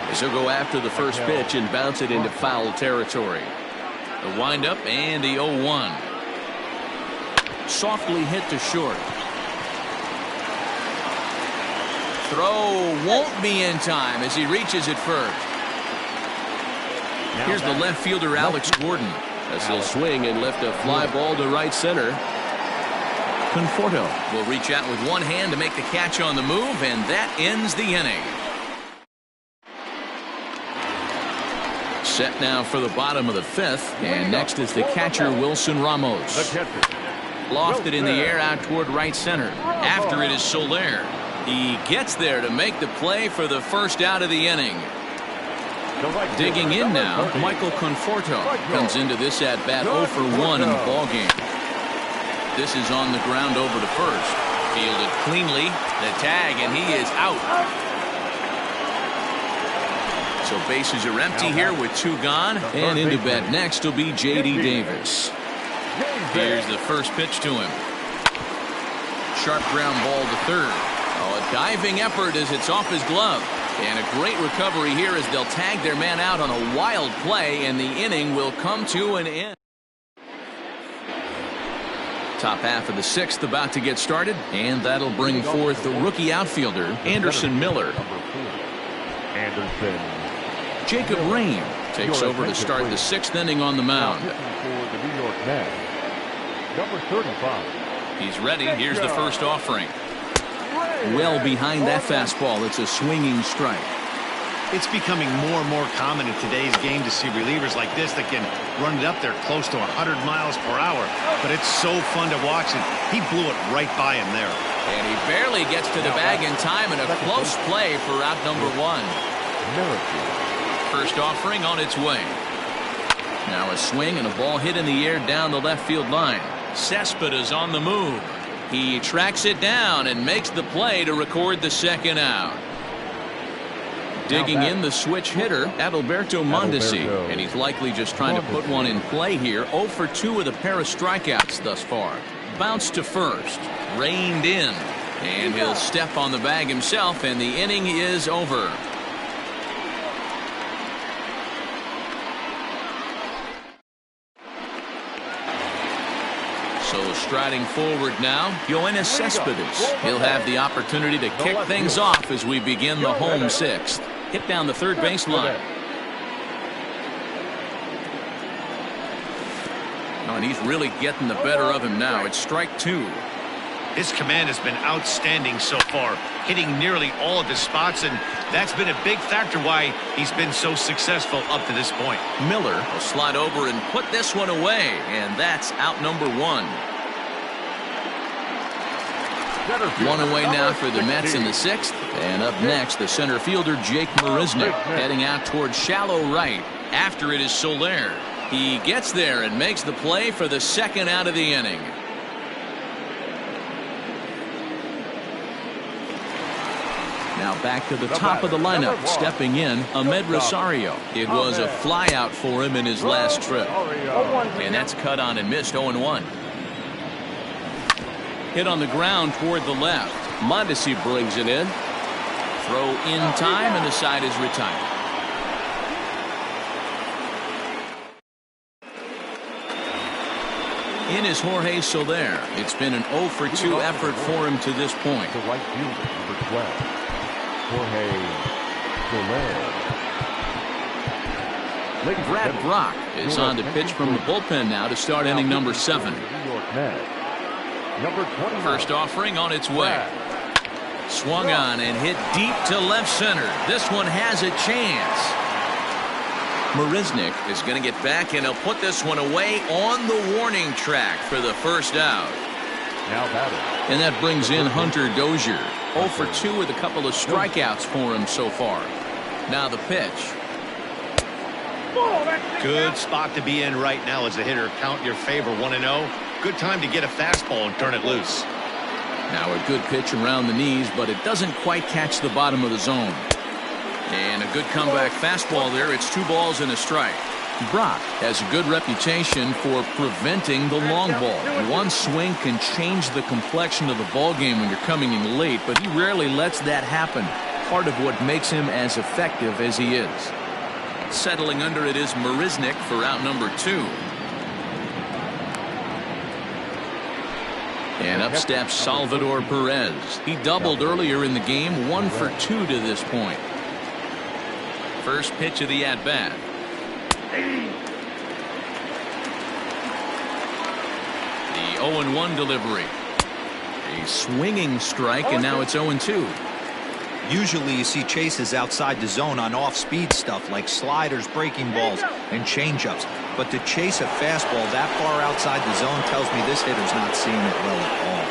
As he'll go after the first pitch and bounce it into foul territory. The windup and the 0-1. Softly hit to short. Throw won't be in time as he reaches it first. Here's the left fielder, Alex Gordon, as he'll swing and lift a fly ball to right center. Conforto will reach out with one hand to make the catch on the move, and that ends the inning. Set now for the bottom of the 5th, and next is the catcher, Wilson Ramos. Lofted in the air out toward right center. After it is Soler. He gets there to make the play for the first out of the inning. Digging in now, Michael Conforto comes into this at-bat 0 for 1 in the ballgame. This is on the ground over to first. Fielded cleanly. The tag, and he is out. So bases are empty here with 2 gone. And into bat next will be J.D. Davis. Here's the first pitch to him. Sharp ground ball to third. Oh, a diving effort as it's off his glove. And a great recovery here as they'll tag their man out on a wild play, and the inning will come to an end. Top half of the 6th about to get started, and that'll bring forth the rookie outfielder, Anderson Miller. Jacob Rhame takes over to start the 6th inning on the mound. Number 35. He's ready. Here's the first offering. Well behind that fastball. It's a swinging strike. It's becoming more and more common in today's game to see relievers like this that can run it up there close to 100 miles per hour. But it's so fun to watch it. He blew it right by him there. And he barely gets to the bag in time, and a close play for out number 1. First offering on its way. Now a swing and a ball hit in the air down the left field line. Cespedes on the move. He tracks it down and makes the play to record the second out. Digging in the switch hitter, Adalberto Mondesi, and he's likely just trying to put one in play here. 0 for 2 with a pair of strikeouts thus far. Bounce to first, reined in, and he'll step on the bag himself, and the inning is over. So striding forward now, Yoenis Cespedes. He'll have the opportunity to kick things off as we begin the home sixth. Hit down the third baseline. Oh, and he's really getting the better of him now. It's strike two. His command has been outstanding so far, hitting nearly all of his spots, and that's been a big factor why he's been so successful up to this point. Miller will slide over and put this one away, and that's out number one. One away now for the Mets in the sixth, and up next the center fielder Jake Marisnick heading out towards shallow right. After it is Soler. He gets there and makes the play for the second out of the inning. Now back to the top of the lineup. Stepping in, Ahmed Rosario. It was a flyout for him in his last trip. And that's cut on and missed 0-1. Hit on the ground toward the left. Mondesi brings it in. Throw in time, and the side is retired. In is Jorge Soler. It's been an 0-for-2 effort for him to this point. The right fielder, number 12, Jorge Soler. Brad Brock is on to pitch from the bullpen now to start inning number 7. New York Mets, number 29. First offering on its way. Swung on and hit deep to left center. This one has a chance. Marisnick is going to get back, and he'll put this one away on the warning track for the first out. Now batting. And that brings in Hunter Dozier. 0-for-2 with a couple of strikeouts for him so far. Now the pitch. Good spot to be in right now as a hitter. Count your favor 1-0. Good time to get a fastball and turn it loose. Now a good pitch around the knees, but it doesn't quite catch the bottom of the zone. And a good comeback fastball there. It's 2 balls and a strike. Brock has a good reputation for preventing the long ball. One swing can change the complexion of the ball game when you're coming in late, but he rarely lets that happen. Part of what makes him as effective as he is. Settling under it is Marisnick for out number 2. And up steps Salvador Perez. He doubled earlier in the game, 1-for-2 to this point. First pitch of the at-bat. The 0-1 delivery. A swinging strike, and now it's 0-2. Usually you see chases outside the zone on off-speed stuff like sliders, breaking balls, and changeups. But to chase a fastball that far outside the zone tells me this hitter's not seeing it well at all.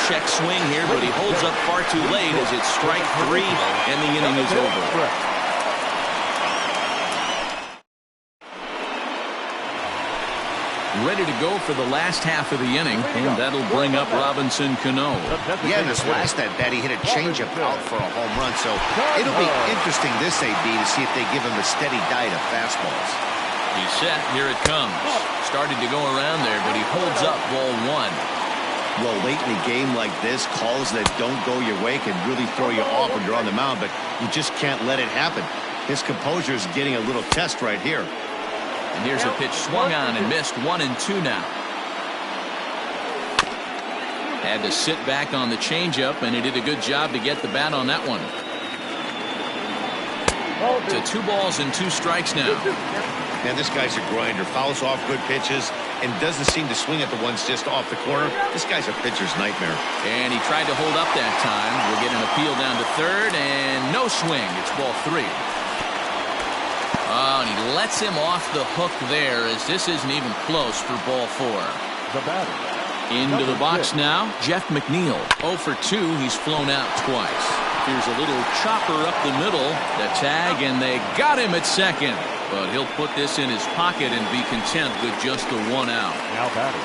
Check swing here, but he holds up far too late as it's strike 3 and the inning is over. Ready to go for the last half of the inning, and that'll bring up Robinson Cano. Yeah, in this last at-bat, he hit a changeup out for a home run, so it'll be interesting this AB to see if they give him a steady diet of fastballs. He's set. Here it comes. Started to go around there, but he holds up ball 1. Well, late in a game like this, calls that don't go your way can really throw you off when you're on the mound, but you just can't let it happen. His composure is getting a little test right here. And here's a pitch swung on and missed. 1-2 now. Had to sit back on the changeup, and he did a good job to get the bat on that one. To 2 balls and 2 strikes now. Man, this guy's a grinder. Fouls off good pitches and doesn't seem to swing at the ones just off the corner. This guy's a pitcher's nightmare. And he tried to hold up that time. We'll get an appeal down to third, and no swing. It's ball 3. Oh, and he lets him off the hook there as this isn't even close for ball 4. The batter. Into the box now, Jeff McNeil. 0-for-2. He's flown out twice. Here's a little chopper up the middle. The tag, and they got him at second. But he'll put this in his pocket and be content with just the 1 out. Now batting.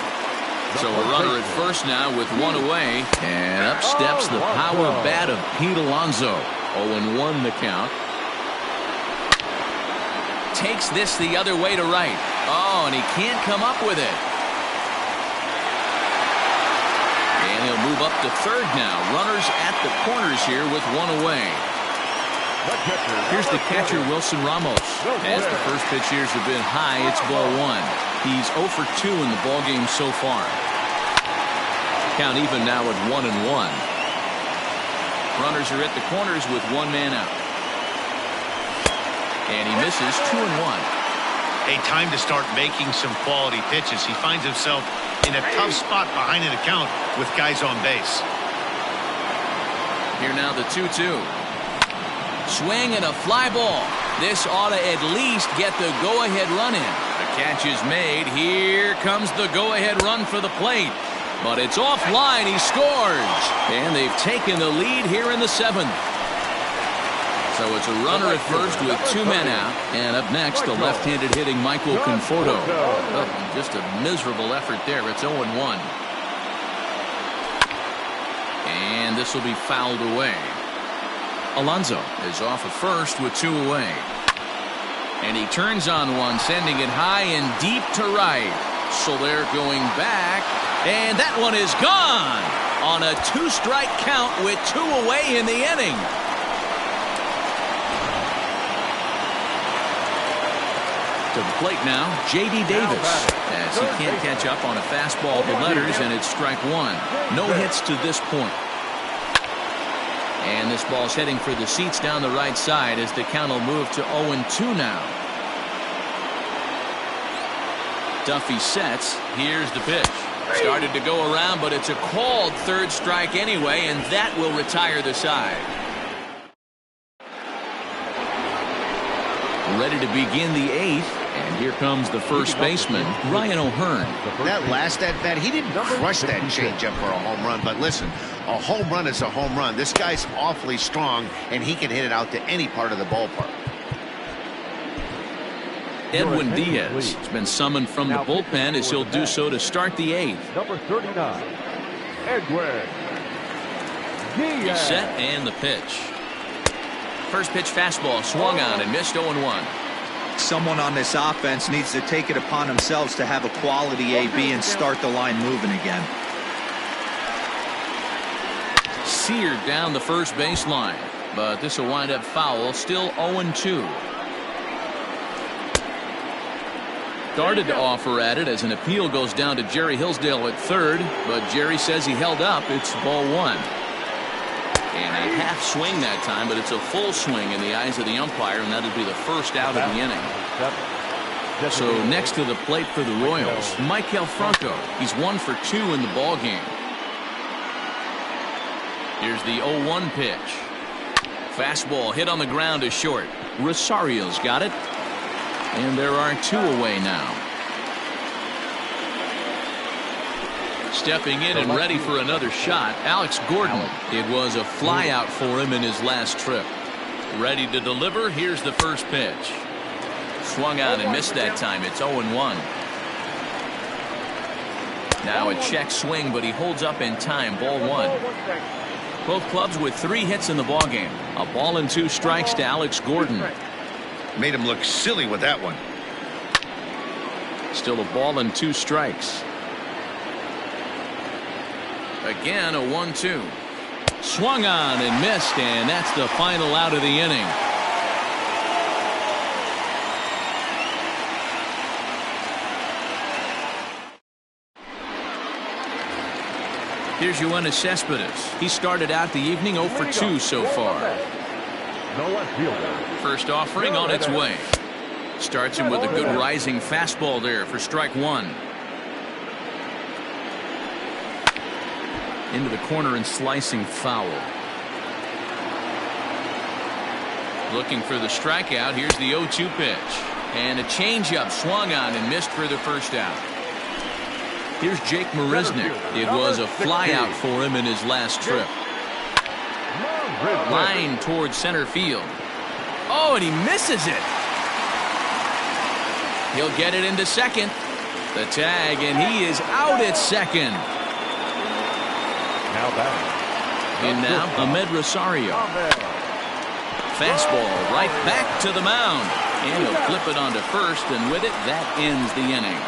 So a runner at first now with 1 away. And up steps the power bat of Pete Alonso. 0-1 the count. Takes this the other way to right. Oh, and he can't come up with it. And he'll move up to third now. Runners at the corners here with 1 away. Here's the catcher, Wilson Ramos. As the first pitch years have been high, it's ball one. He's 0 for 2 in the ballgame so far. Count even now at 1-1. Runners are at the corners with one man out. And he misses 2-1. A time to start making some quality pitches. He finds himself in a tough spot behind an account with guys on base. Here now the 2-2. Swing and a fly ball. This ought to at least get the go-ahead run in. The catch is made. Here comes the go-ahead run for the plate. But it's offline. He scores. And they've taken the lead here in the 7th. So it's a runner at first with 2 men out. And up next, the left-handed hitting Michael Conforto. Oh, just a miserable effort there. It's 0-1. And this will be fouled away. Alonso is off at first with 2 away. And he turns on one, sending it high and deep to right. Soler going back. And that one is gone on a 2-strike count with 2 away in the inning. To the plate now, J.D. Davis, as he can't catch up on a fastball to letters, and it's strike one. No hits to this point. And this ball's heading for the seats down the right side as the count will move to 0-2 now. Duffy sets. Here's the pitch. Started to go around, but it's a called 3rd strike anyway, and that will retire the side. Ready to begin the 8th, and here comes the first baseman, Ryan O'Hearn. That last at-bat, he didn't crush that changeup for a home run, but listen, a home run is a home run. This guy's awfully strong, and he can hit it out to any part of the ballpark. Edwin Diaz has been summoned from the bullpen as he'll do so to start the 8th. Number 39, Edwin Diaz. He's set and the pitch. First pitch fastball swung on and missed 0-1. Someone on this offense needs to take it upon themselves to have a quality AB and start the line moving again. Seared down the first baseline, but this will wind up foul. Still 0-2. Started to offer at it as an appeal goes down to Jerry Hillsdale at 3rd, but Jerry says he held up. It's ball one. And a half swing that time, but it's a full swing in the eyes of the umpire, and that'll be the first out of the inning. So next to the plate for the Royals, Maikel Franco. He's 1 for 2 in the ball game. Here's the 0-1 pitch. Fastball hit on the ground is short. Rosario's got it. And there are 2 away now. Stepping in and ready for another shot, Alex Gordon. It was a flyout for him in his last trip. Ready to deliver. Here's the first pitch. Swung on and missed that time. It's 0-1. Now a check swing, but he holds up in time. Ball one. Both clubs with 3 hits in the ballgame. A ball and 2 strikes to Alex Gordon. Made him look silly with that one. Still a ball and 2 strikes. Again, a 1-2. Swung on and missed, and that's the final out of the inning. Here's Yoenis Cespedes. He started out the evening 0 for 2 so far. First offering on its way. Starts him with a good rising fastball there for strike one. Into the corner and slicing foul. Looking for the strikeout. Here's the 0-2 pitch. And a changeup swung on and missed for the first out. Here's Jake Marisnick. It was a flyout for him in his last trip. Line towards center field. Oh, and he misses it. He'll get it into second. The tag, and he is out at second. And now Ahmed Rosario. Fastball right back to the mound. And he'll flip it onto first, and with it, that ends the inning.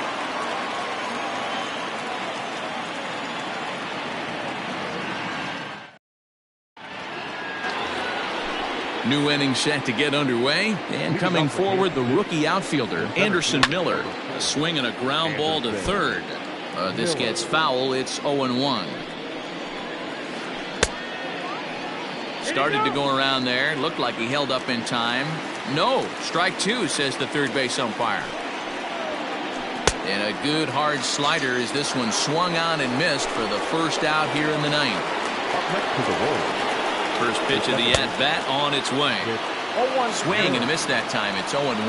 New inning set to get underway, and coming forward the rookie outfielder Anderson Miller. A swing and a ground ball to third. This gets foul. It's 0-1. Started to go around there. Looked like he held up in time. No, strike two, says the third base umpire. And a good hard slider as this one swung on and missed for the first out here in the ninth. First pitch of the at-bat on its way. Swing and a miss that time. It's 0-1.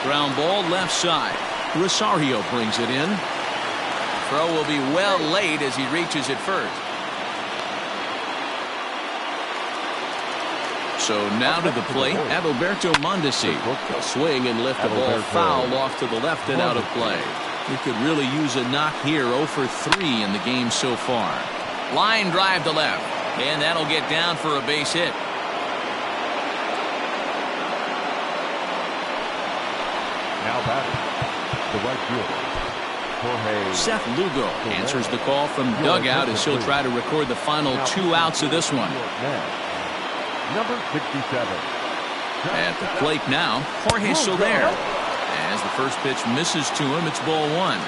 Ground ball left side. Rosario brings it in. Throw will be well late as he reaches it first. So now to the plate, Adalberto Mondesi. A swing and lift the ball foul off to the left and out of play. He could really use a knock here. 0 for 3 in the game so far. Line drive to left, and that'll get down for a base hit. Now batting, the right fielder, Jorge. Seth Lugo answers the call from dugout as he'll try to record the final 2 outs of this one. Number 67. At the plate now, Jorge Soler. As the first pitch misses to him, it's ball 1.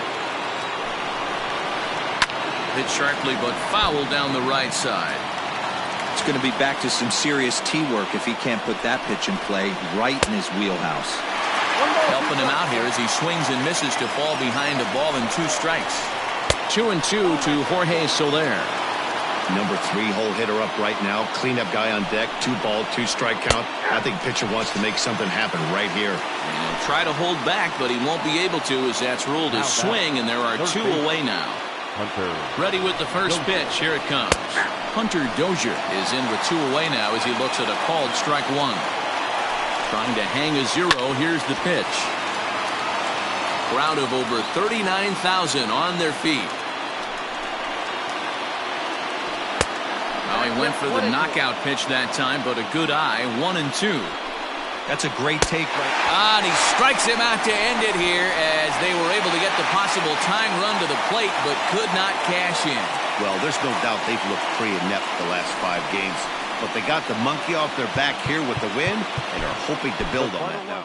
Hit sharply but foul down the right side. It's going to be back to some serious T-work if he can't put that pitch in play right in his wheelhouse. Helping him out here as he swings and misses to fall behind a ball and 2 strikes. 2-2 to Jorge Soler. Number 3 hole hitter up right now. Cleanup guy on deck. 2-ball, 2-strike count. I think pitcher wants to make something happen right here. And he'll try to hold back, but he won't be able to as that's ruled a swing, and there are 2 away now. Hunter. Ready with the first pitch. Here it comes. Hunter Dozier is in with 2 away now as he looks at a called strike 1. Trying to hang a 0. Here's the pitch. Crowd of over 39,000 on their feet. Well, he went for the knockout pitch that time, but a good eye. 1-2. That's a great take right. And he strikes him out to end it here as they were able to get the possible tying run to the plate, but could not cash in. Well, there's no doubt they've looked pretty inept the last 5 games, but they got the monkey off their back here with the win and are hoping to build on that now.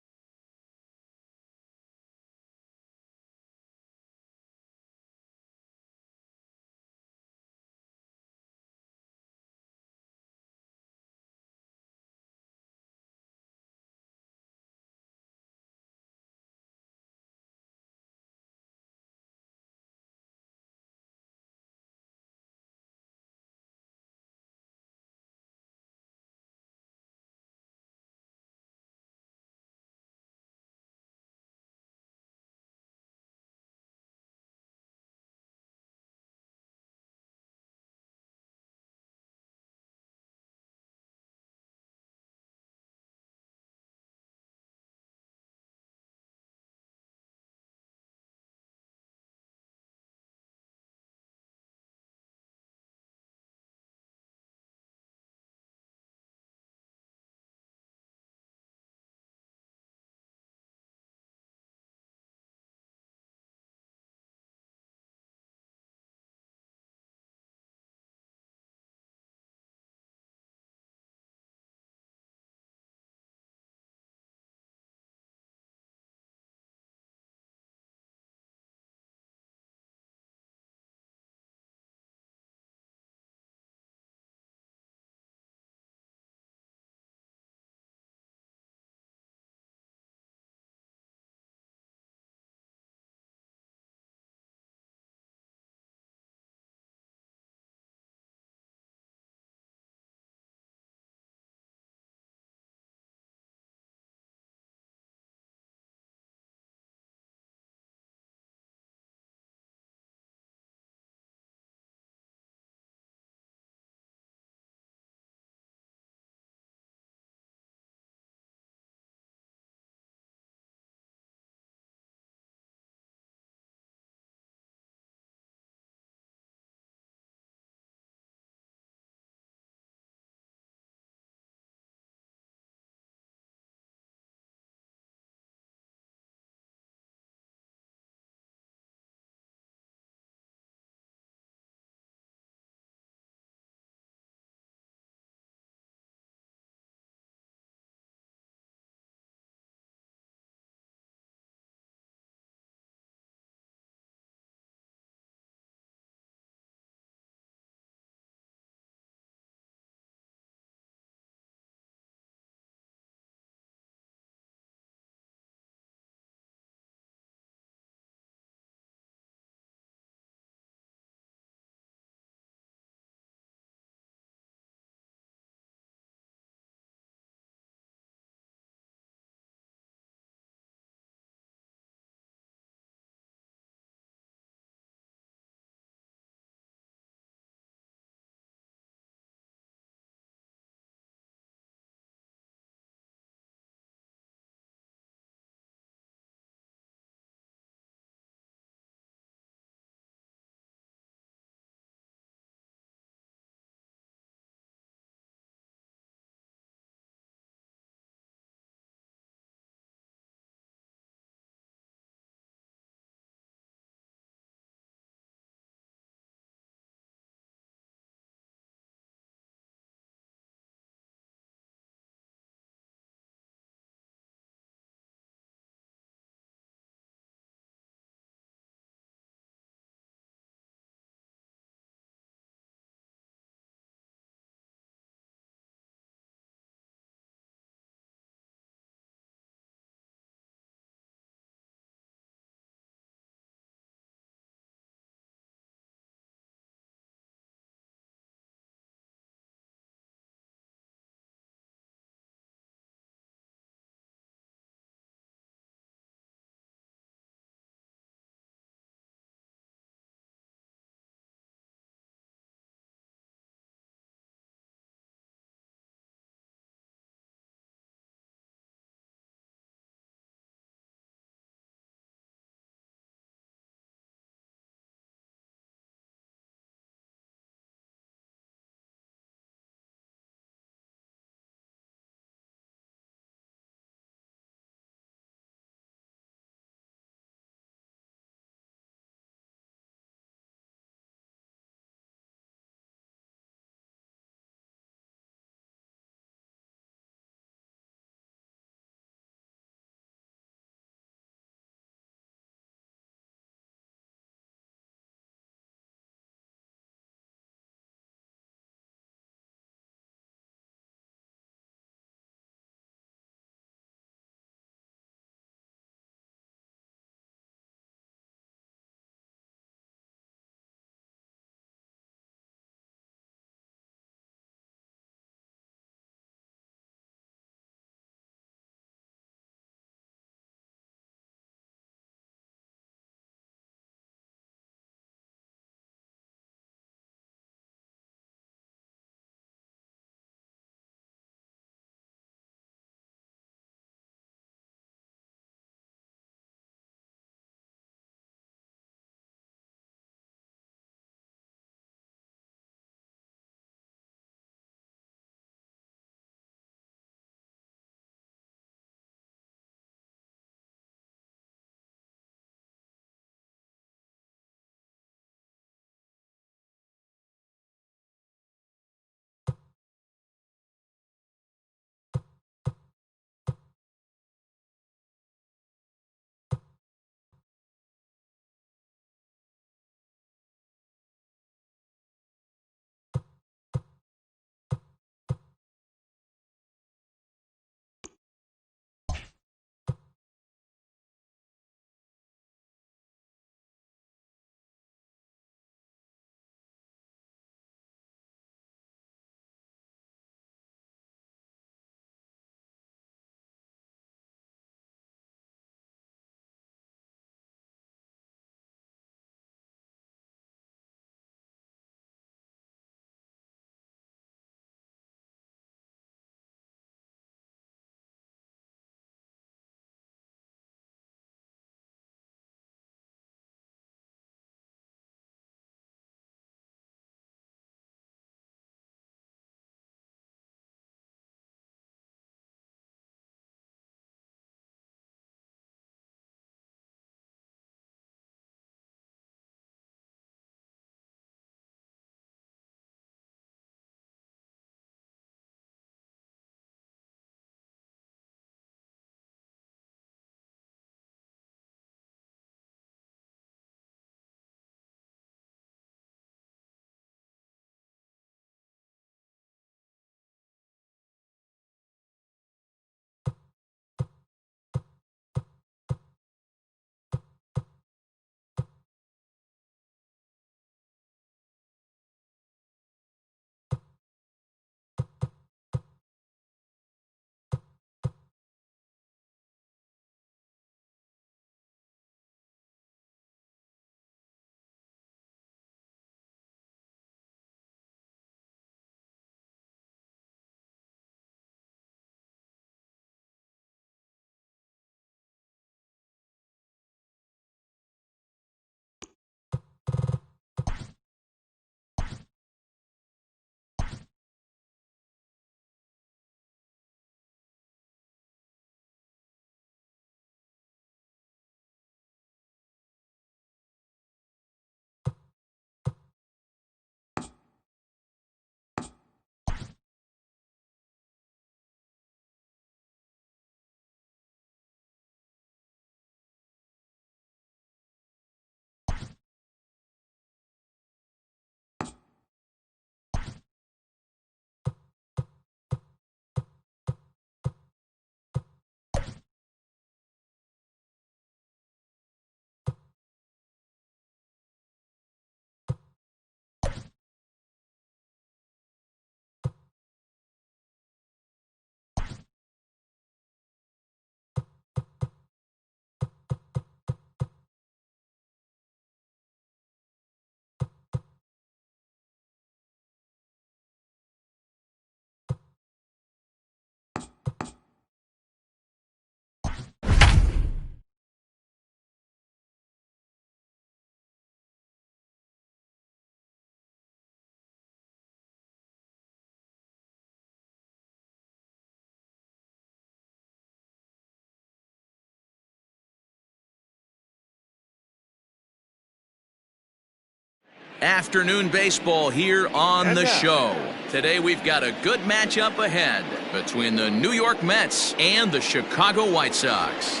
Afternoon baseball here on the show. Today we've got a good matchup ahead between the New York Mets and the Chicago White Sox.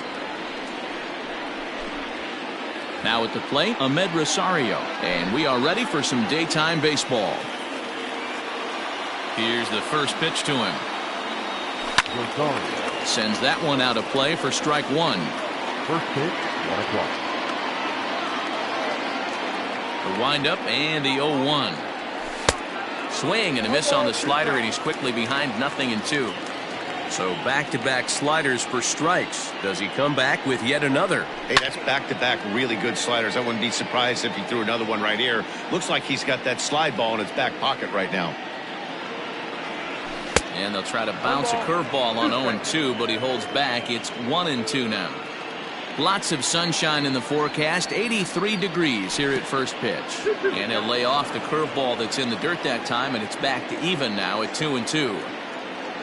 Now at the plate, Amed Rosario, and we are ready for some daytime baseball. Here's the first pitch to him. Rosario. Sends that one out of play for strike one. First pitch, 1 o'clock. The windup and the 0-1. Swing and a miss on the slider, and he's quickly behind 0-2. So back-to-back sliders for strikes. Does he come back with yet another? Hey, that's back-to-back really good sliders. I wouldn't be surprised if he threw another one right here. Looks like he's got that slide ball in his back pocket right now. And they'll try to bounce a curveball on 0-2, but he holds back. It's 1-2 now. Lots of sunshine in the forecast, 83 degrees here at first pitch. And he'll lay off the curveball that's in the dirt that time, and it's back to even now at 2-2.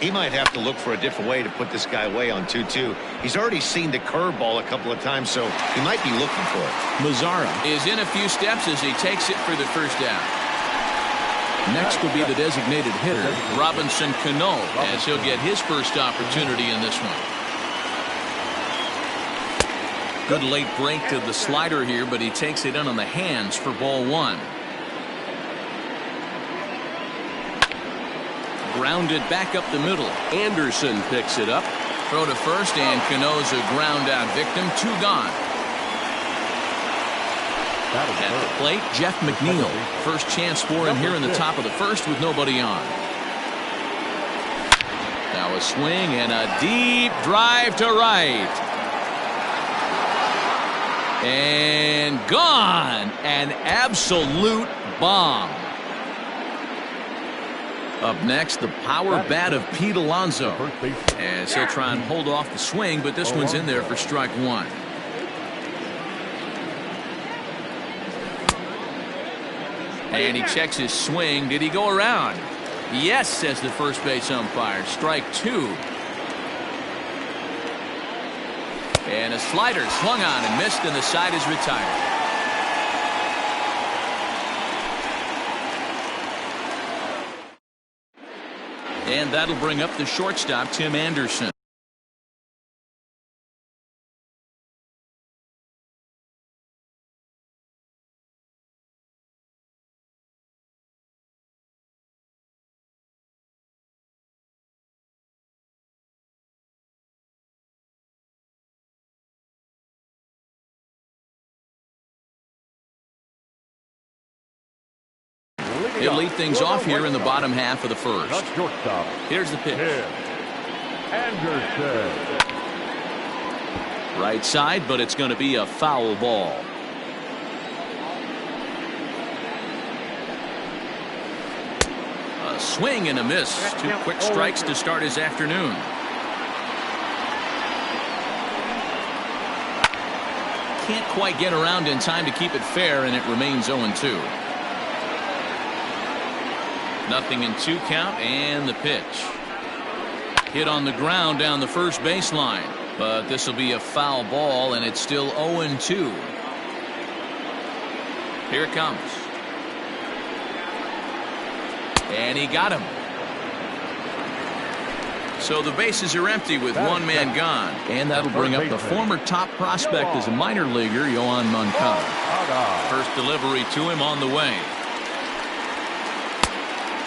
He might have to look for a different way to put this guy away on 2-2. He's already seen the curveball a couple of times, so he might be looking for it. Mazara is in a few steps as he takes it for the first out. Next will be the designated hitter, Robinson Cano, as he'll get his first opportunity in this one. Good late break to the slider here, but he takes it in on the hands for ball one. Grounded back up the middle. Anderson picks it up. Throw to first, and Cano's a ground out victim. 2 gone. At the plate, Jeff McNeil. First chance for him here in the top of the first with nobody on. Now a swing and a deep drive to right. And gone. An absolute bomb. Up next, the power bat of Pete Alonso. As he'll try and hold off the swing, but this one's in there for strike one. And he checks his swing. Did he go around? Yes, says the first base umpire. Strike two. And a slider swung on and missed, and the side is retired. And that'll bring up the shortstop, Tim Anderson. He'll lead things off here in the bottom half of the first. Here's the pitch. Anderson. Right side, but it's going to be a foul ball. A swing and a miss. 2 quick strikes to start his afternoon. Can't quite get around in time to keep it fair, and it remains 0-2. 0-2 count, and the pitch. Hit on the ground down the first baseline, but this will be a foul ball, and it's still 0-2. Here it comes. And he got him. So the bases are empty with one man gone, and that'll bring up the former top prospect as a minor leaguer, Yoán Moncada. First delivery to him on the way.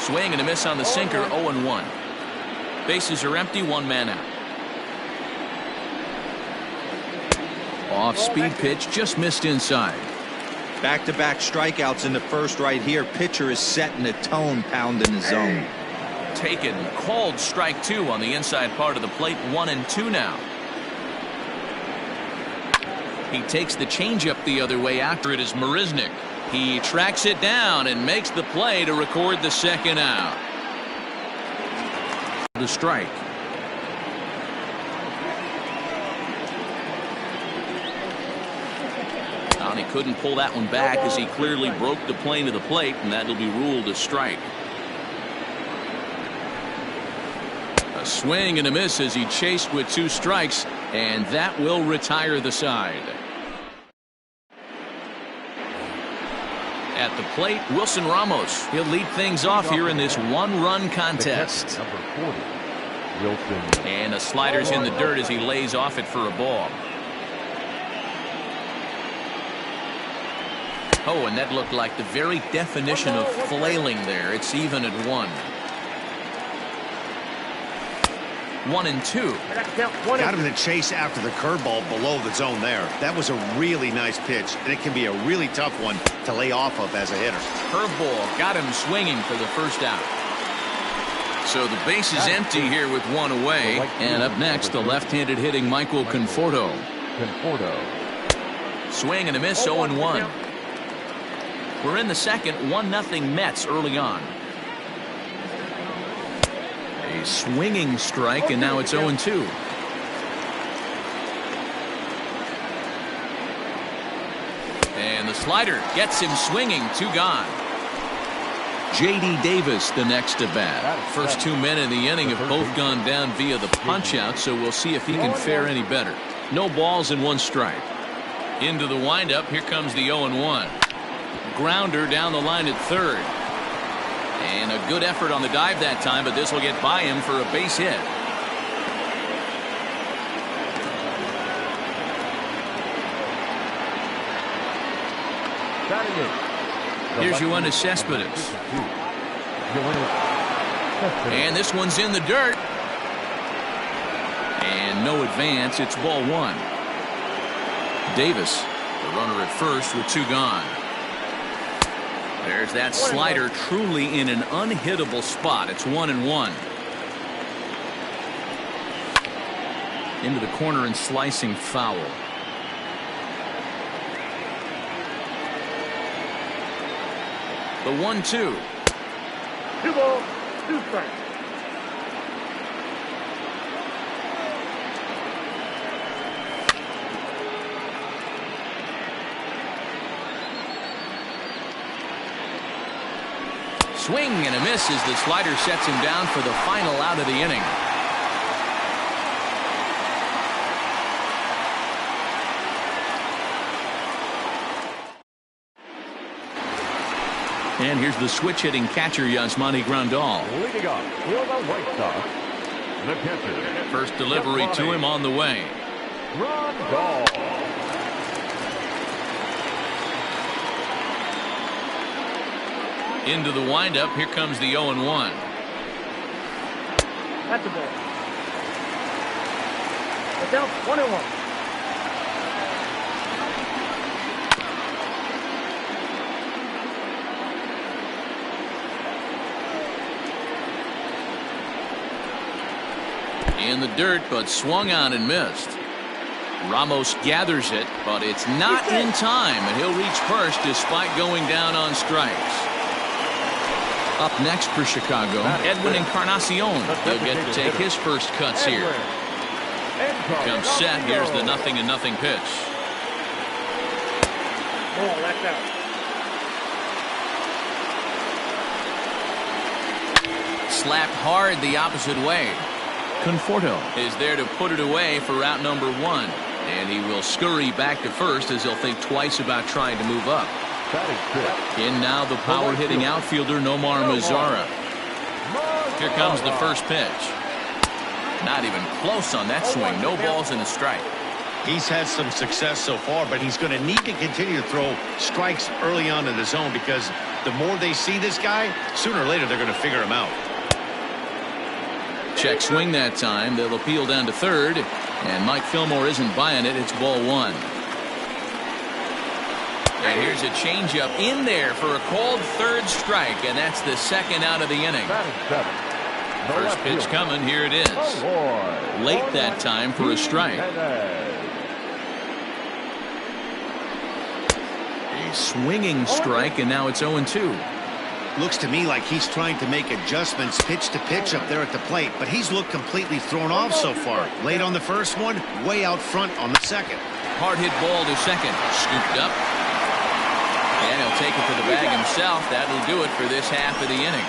Swing and a miss on the sinker, 0-1. Bases are empty, one man out. Off-speed pitch, just missed inside. Back-to-back strikeouts in the first right here. Pitcher is setting the tone, pounding the zone. Taken, called strike two on the inside part of the plate, 1-2 now. He takes the changeup the other way. After it is Marisnick. He tracks it down and makes the play to record the second out. The strike. couldn't pull that one back as he clearly broke the plane of the plate, and that'll be ruled a strike. A swing and a miss as he chased with 2 strikes, and that will retire the side. At the plate, Wilson Ramos. He'll lead things off here in this 1-run contest. Number 40, Wilson. And a slider's in the dirt as he lays off it for a ball. Oh, and that looked like the very definition of flailing there. It's even at 1. 1-2. Got him to chase after the curveball below the zone there. That was a really nice pitch, and it can be a really tough one to lay off of as a hitter. Curveball got him swinging for the first out. So the base is empty here with 1 away. And up next, the left-handed hitting Michael Conforto. Swing and a miss, 0-1. We're in the second, 1-0 Mets early on. A swinging strike, and now it's 0-2. And the slider gets him swinging, 2 gone. J.D. Davis the next at bat. First 2 men in the inning have both gone down via the punch-out, so we'll see if he can fare any better. No balls and 1 strike. Into the windup, here comes the 0-1. Grounder down the line at third. And a good effort on the dive that time, but this will get by him for a base hit. Here's Yoenis Cespedes. And this one's in the dirt. And no advance. It's ball 1. Davis, the runner at first with 2 gone. There's that slider, truly in an unhittable spot. It's 1-1. Into the corner and slicing foul. The 1-2. 2 balls, 2 strikes. Swing and a miss as the slider sets him down for the final out of the inning. And here's the switch-hitting catcher, Yasmani Grandal. Leading off for the White Sox, the catcher. First delivery to him on the way. Grandal. Into the windup, here comes the 0-1. That's a ball. It's out, 1-1. In the dirt, but swung on and missed. Ramos gathers it, but it's not in time, and he'll reach first despite going down on strikes. Up next for Chicago, Edwin Encarnacion. He'll get to take his first cuts here. Comes set. Here's the 0-0 pitch. Oh, that's out. Slapped hard the opposite way. Conforto is there to put it away for out number 1. And he will scurry back to first as he'll think twice about trying to move up. In now the power-hitting outfielder Nomar Mazara. Here comes the first pitch. Not even close on that swing. No balls and a strike. He's had some success so far, but he's going to need to continue to throw strikes early on in the zone because the more they see this guy, sooner or later they're going to figure him out. Check swing that time. They'll appeal down to third. And Mike Fillmore isn't buying it. It's ball 1. And here's a changeup in there for a called third strike. And that's the second out of the inning. First pitch coming. Here it is. Late that time for a strike. A swinging strike, and now it's 0-2. Looks to me like he's trying to make adjustments pitch to pitch up there at the plate, but he's looked completely thrown off so far. Late on the first one, way out front on the second. Hard hit ball to second. Scooped up. And he'll take it to the bag himself. That'll do it for this half of the inning.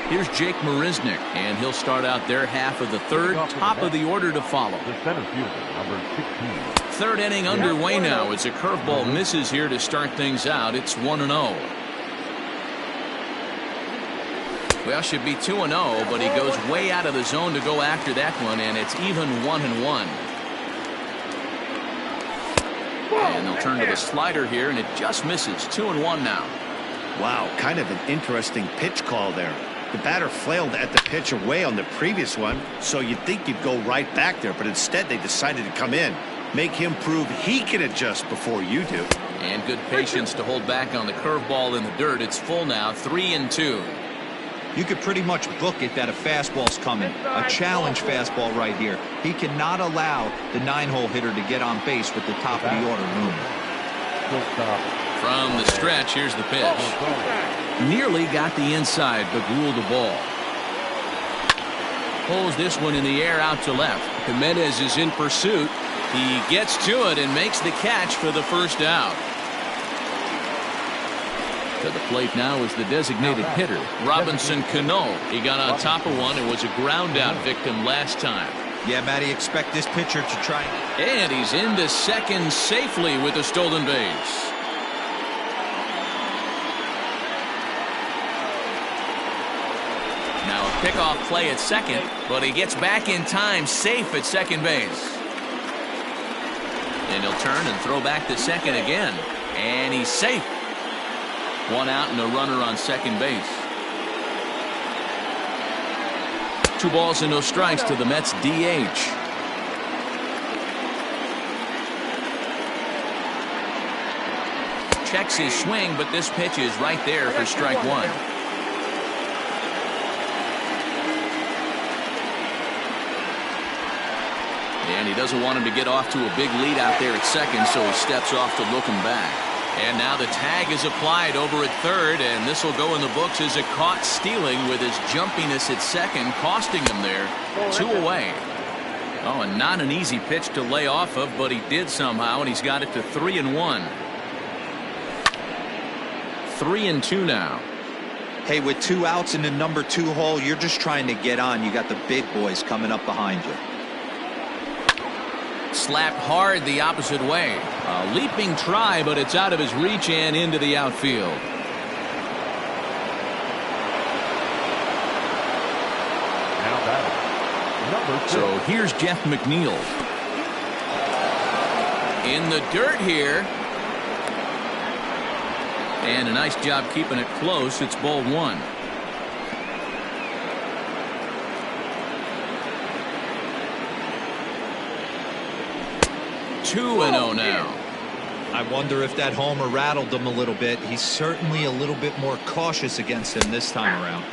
Here's Jake Marisnick, and he'll start out their half of the third. Top of the order to follow. The center fielder, number 16. Third inning underway now as a curveball misses here to start things out. It's 1-0. Well, should be 2-0, but he goes way out of the zone to go after that one, and it's even 1-1. And they'll turn to the slider here, and it just misses. 2-1 now. Wow, kind of an interesting pitch call there. The batter flailed at the pitch away on the previous one, so you'd think you'd go right back there, but instead they decided to come in, make him prove he can adjust before you do. And good patience to hold back on the curveball in the dirt. It's full now, 3-2. You could pretty much book it that a fastball's coming. A challenge fastball right here. He cannot allow the 9-hole hitter to get on base with the top of the order looming. From the stretch, here's the pitch. Nearly got the inside, but ruled the ball. Pulls this one in the air out to left. Jimenez is in pursuit. He gets to it and makes the catch for the first out. To the plate now is the designated hitter, Robinson Cano. He got on top of one and was a ground out victim last time. Yeah, Matty, expect this pitcher to try. And he's into second safely with a stolen base. Now a pickoff play at second, but he gets back in time, safe at second base. And he'll turn and throw back to second again. And he's safe. One out and a runner on second base. 2 balls and no strikes to the Mets DH. Checks his swing, but this pitch is right there for strike one. And he doesn't want him to get off to a big lead out there at second, so he steps off to look him back. And now the tag is applied over at third, and this will go in the books as a caught stealing with his jumpiness at second, costing him there. 2 away. Oh, and not an easy pitch to lay off of, but he did somehow, and he's got it to 3-1. 3-2 now. Hey, with 2 outs in the number 2 hole, you're just trying to get on. You got the big boys coming up behind you. Slapped hard the opposite way. A leaping try, but it's out of his reach and into the outfield. Now batting, number 6. So here's Jeff McNeil. In the dirt here. And a nice job keeping it close. It's ball 1. Two and 0 now. I wonder if that homer rattled him a little bit. He's certainly a little bit more cautious against him this time around.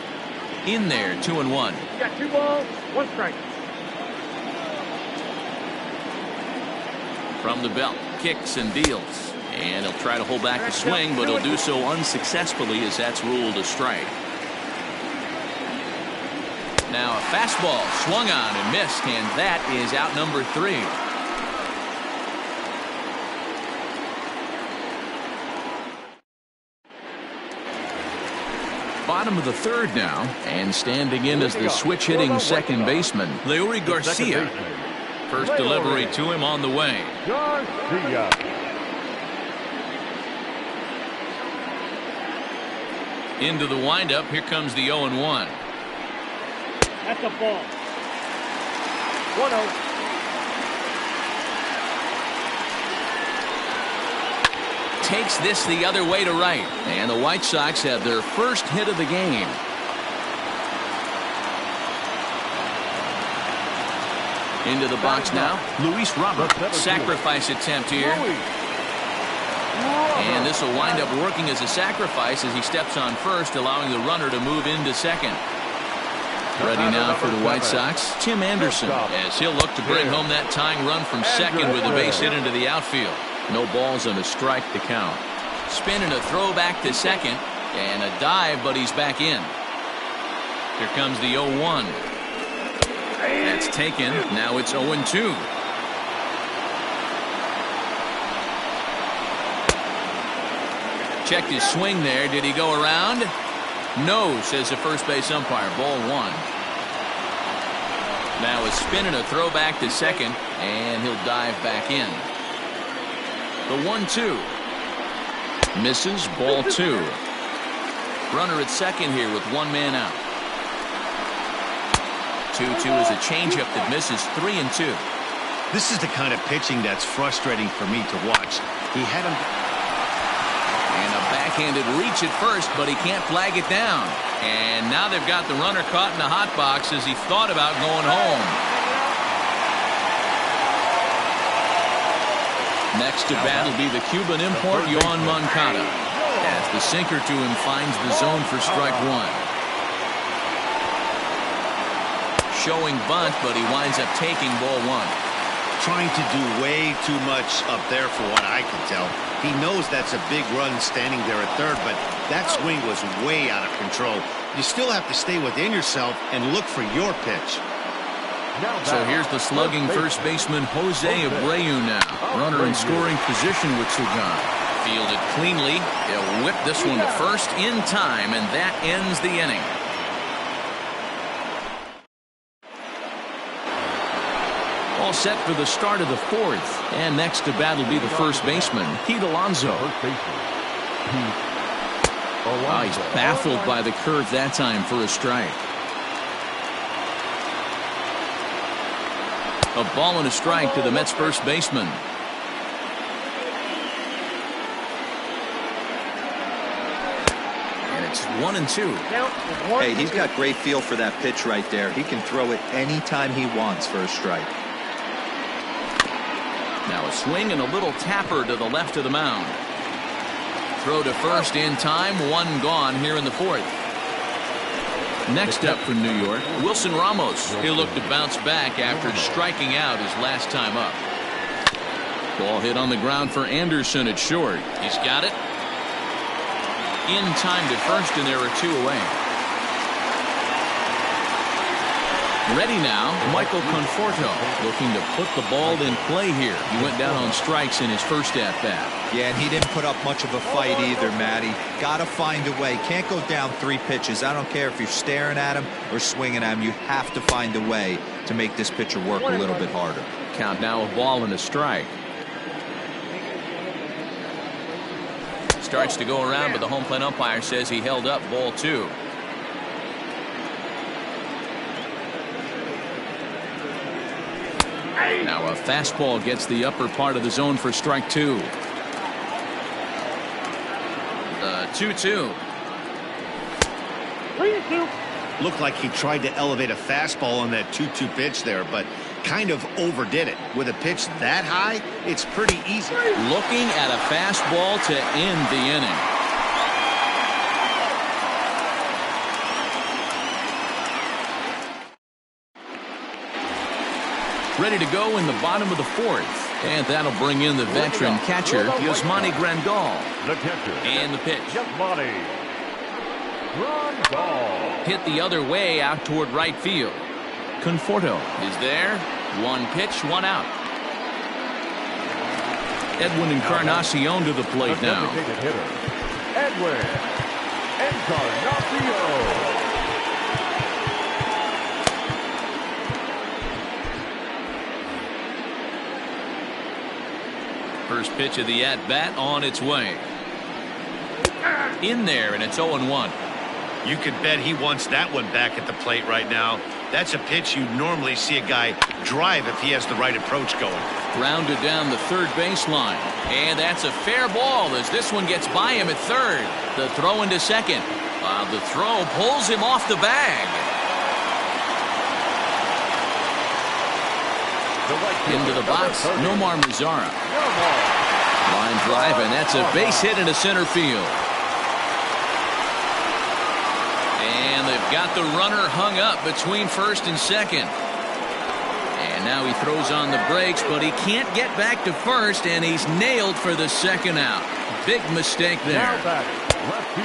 In there, 2-1. You got 2 balls, 1 strike. From the belt, kicks and deals. And he'll try to hold back the swing, but he'll do so unsuccessfully as that's ruled a strike. Now a fastball swung on and missed, and that is out number 3. Bottom of the third now, and standing in as the switch hitting second baseman, Leury Garcia. First delivery to him on the way. Garcia. Into the windup. Here comes the 0-1. That's a ball. 1-0. Takes this the other way to right, and the White Sox have their first hit of the game. Into the box now, Luis Robert. Sacrifice attempt here. And this will wind up working as a sacrifice as he steps on first, allowing the runner to move into second. Ready now for the White Sox, Tim Anderson, as he'll look to bring home that tying run from second with a base hit into the outfield. No balls and a strike to count. Spin and a throw back to second, and a dive, but he's back in. Here comes the 0-1. That's taken. Now it's 0-2. Checked his swing there. Did he go around? No, says the first base umpire. Ball 1. Now a spin and a throw back to second, and he'll dive back in. The 1-2. Misses. Ball 2. Runner at second here with one man out. 2-2 is a changeup that misses. 3-2. This is the kind of pitching that's frustrating for me to watch. He had him. And a backhanded reach at first, but he can't flag it down. And now they've got the runner caught in the hot box as he thought about going home. Next to bat will be the Cuban import, Yoan Moncada. As the sinker to him finds the zone for strike 1. Showing bunt, but he winds up taking ball 1. Trying to do way too much up there for what I can tell. He knows that's a big run standing there at third, but that swing was way out of control. You still have to stay within yourself and look for your pitch. So here's the slugging first baseman Jose Abreu now. Runner in scoring position with Sugan. Fielded cleanly. He'll whip this one to first in time, and that ends the inning. All set for the start of the 4th. And next to bat will be the first baseman, Pete Alonso. He's baffled by the curve that time for a strike. A ball and a strike to the Mets first baseman. And it's 1-2. Hey, he's got great feel for that pitch right there. He can throw it anytime he wants for a strike. Now a swing and a little tapper to the left of the mound. Throw to first in time. 1 gone here in the 4th. Next up for New York, Wilson Ramos. He'll look to bounce back after striking out his last time up. Ball hit on the ground for Anderson at short. He's got it. In time to first, and there are 2 away. Ready now, Michael Conforto, looking to put the ball in play here. He went down on strikes in his first at-bat. Yeah, and he didn't put up much of a fight either, Matty. Got to find a way. Can't go down 3 pitches. I don't care if you're staring at him or swinging at him. You have to find a way to make this pitcher work a little bit harder. Count now a ball and a strike. Starts to go around, but the home plate umpire says he held up ball 2. Now a fastball gets the upper part of the zone for strike 2. The 2-2. 3-2. Looked like he tried to elevate a fastball on that 2-2 pitch there, but kind of overdid it. With a pitch that high, it's pretty easy. Looking at a fastball to end the inning. Ready to go in the bottom of the 4th. And that'll bring in the veteran catcher, Yasmani Grandal. The catcher. And the pitch. Yasmani Grandal. Hit the other way out toward right field. Conforto is there. 1 pitch, 1 out. Edwin Encarnacion to the plate now. Designated hitter, Edwin Encarnacion. First pitch of the at-bat on its way. In there, and it's 0-1. You could bet he wants that one back at the plate right now. That's a pitch you normally see a guy drive if he has the right approach going. Grounded down the third baseline. And that's a fair ball as this one gets by him at third. The throw into second. The throw pulls him off the bag. Into the box, Nomar Mazara. Line drive, and that's a base hit into center field. And they've got the runner hung up between first and second. And now he throws on the brakes, but he can't get back to first, and he's nailed for the second out. Big mistake there.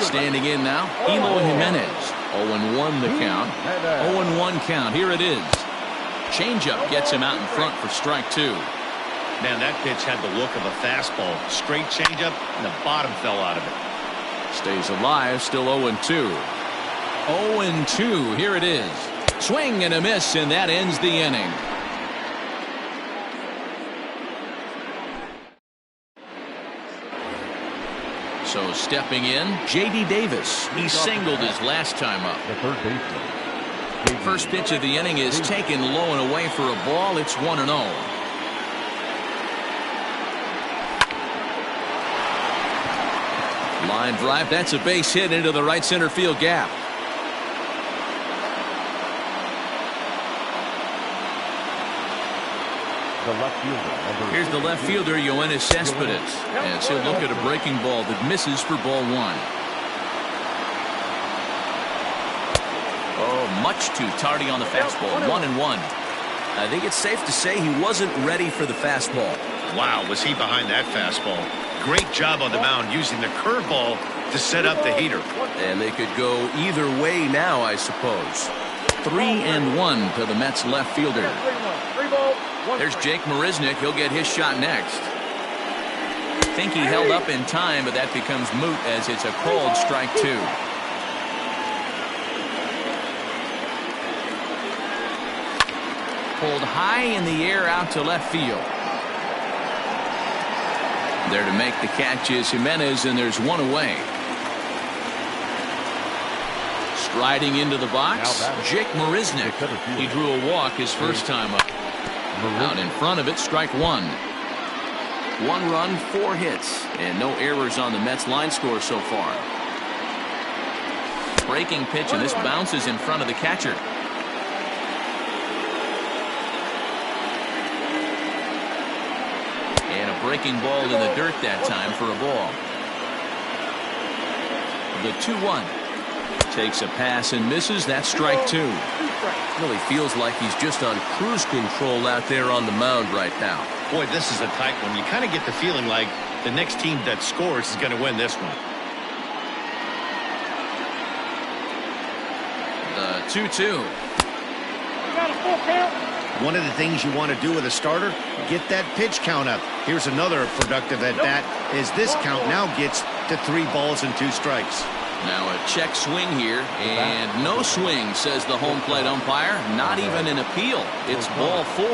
Standing in now, Eloy Jimenez. 0-1 the count. 0-1 count. Here it is. Changeup gets him out in front for strike 2. Man, that pitch had the look of a fastball. Straight changeup, and the bottom fell out of it. Stays alive, still 0-2. 0-2, here it is. Swing and a miss, and that ends the inning. So stepping in, J.D. Davis. He singled his last time up. The third baseman. First pitch of the inning is taken low and away for a ball. It's 1-0. Line drive, that's a base hit into the right center field gap. The left fielder. Here's the left fielder, Yoenis Cespedes, as he'll look at a breaking ball that misses for ball 1. Oh, much too tardy on the fastball. 1-1. I think it's safe to say he wasn't ready for the fastball. Wow, was he behind that fastball. Great job on the mound using the curveball to set up the heater. And they could go either way now, I suppose. 3-1 to the Mets left fielder. 3-ball. There's Jake Marisnick. He'll get his shot next. Think he held up in time, but that becomes moot as it's a called strike 2. Pulled high in the air out to left field. There to make the catch is Jimenez, and there's one away. Striding into the box, Jake Marisnick. He drew a walk his first time up. Out in front of it, strike 1. 1 run, 4 hits, and no errors on the Mets line score so far. Breaking pitch, and this bounces in front of the catcher. And a breaking ball in the dirt that time for a ball. The 2-1. Takes a pass and misses. That's strike 2. Really feels like he's just on cruise control out there on the mound right now. Boy, this is a tight one. You kind of get the feeling like the next team that scores is going to win this one. The 2-2. Got a full count. One of the things you want to do with a starter, get that pitch count up. Here's another productive at bat as this count now gets to 3 balls and 2 strikes. Now a check swing here, and no swing, says the home plate umpire. Not even an appeal. It's ball 4.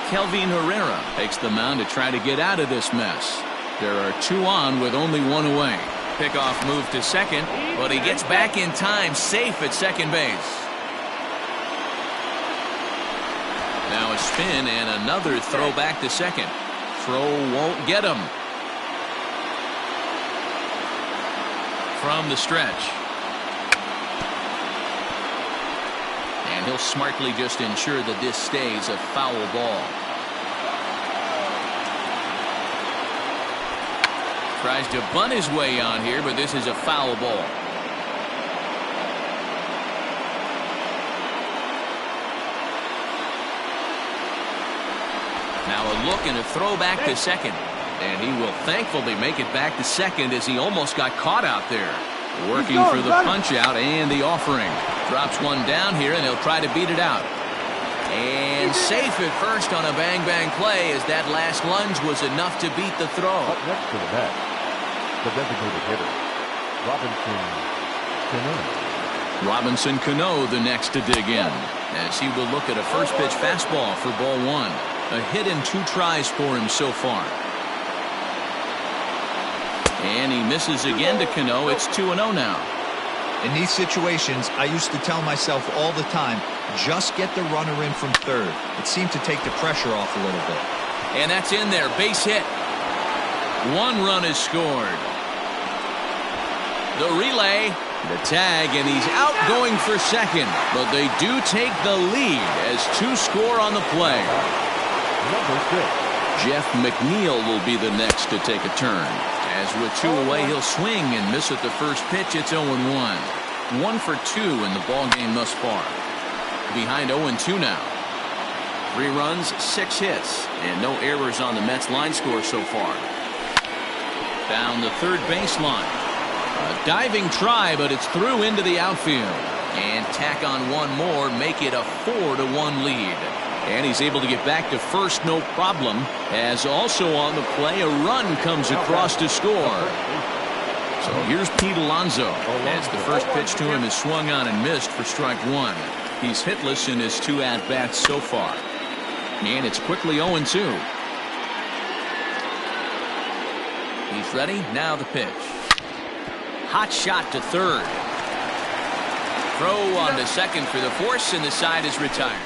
Kelvin Herrera takes the mound to try to get out of this mess. There are 2 on with only 1 away. Pickoff move to second, but he gets back in time, safe at second base. Now a spin and another throw back to second. Throw won't get him. From the stretch. And he'll smartly just ensure that this stays a foul ball. Tries to bunt his way on here, but this is a foul ball. Now a look and a throw back to second. And he will thankfully make it back to second as he almost got caught out there. Working for the punch out and the offering. Drops one down here, and he'll try to beat it out. And safe at first on a bang-bang play as that last lunge was enough to beat the throw. Up next to the bat, the designated hitter, Robinson Cano. Robinson Cano the next to dig in, as he will look at a first pitch fastball for ball 1. A hit and 2 tries for him so far. And he misses again to Cano. It's 2-0 now. In these situations, I used to tell myself all the time, just get the runner in from third. It seemed to take the pressure off a little bit. And that's in there. Base hit. 1 run is scored. The relay, the tag, and he's out going for second. But they do take the lead as 2 score on the play. Number 6. Jeff McNeil will be the next to take a turn. As with 2 away, he'll swing and miss at the first pitch. It's 0-1. 1 for 2 in the ball game thus far. Behind 0-2 now. 3 runs, 6 hits, and no errors on the Mets line score so far. Down the third baseline. A diving try, but it's through into the outfield. And tack on one more, make it a 4-1 lead. And he's able to get back to first, no problem, as also on the play, a run comes across to score. So here's Pete Alonso, as the first pitch to him is swung on and missed for strike 1. He's hitless in his 2 at-bats so far. And it's quickly 0-2. He's ready, now the pitch. Hot shot to third. Throw on to second for the force, and the side is retired.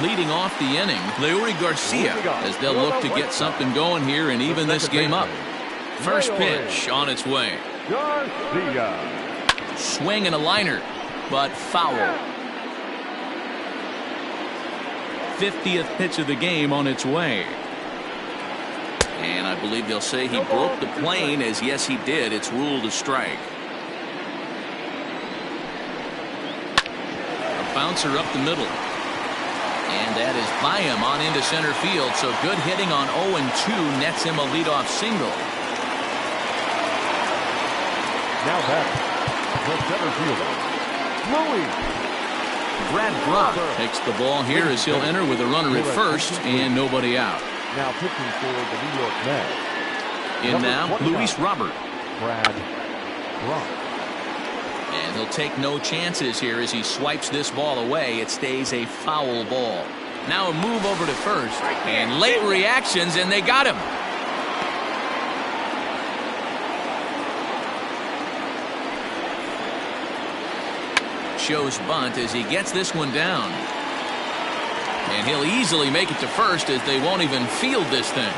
Leading off the inning, Leury Garcia, as they'll look to get something going here and even this game up. First pitch on its way. Swing and a liner, but foul. 50th pitch of the game on its way. And I believe they'll say he broke the plane, as yes he did. It's ruled a strike. A bouncer up the middle. And that is by him on into center field. So good hitting on 0-2 nets him a leadoff single. Now back, the center fielder, Louis. Brad Brach takes the ball here as he'll enter with a runner at first and nobody out. Now pitching for the New York Mets. In now, Luis Robert. Brad Brach. And he'll take no chances here as he swipes this ball away. It stays a foul ball. Now a move over to first. And late reactions, and they got him. Shows bunt as he gets this one down. And he'll easily make it to first as they won't even field this thing.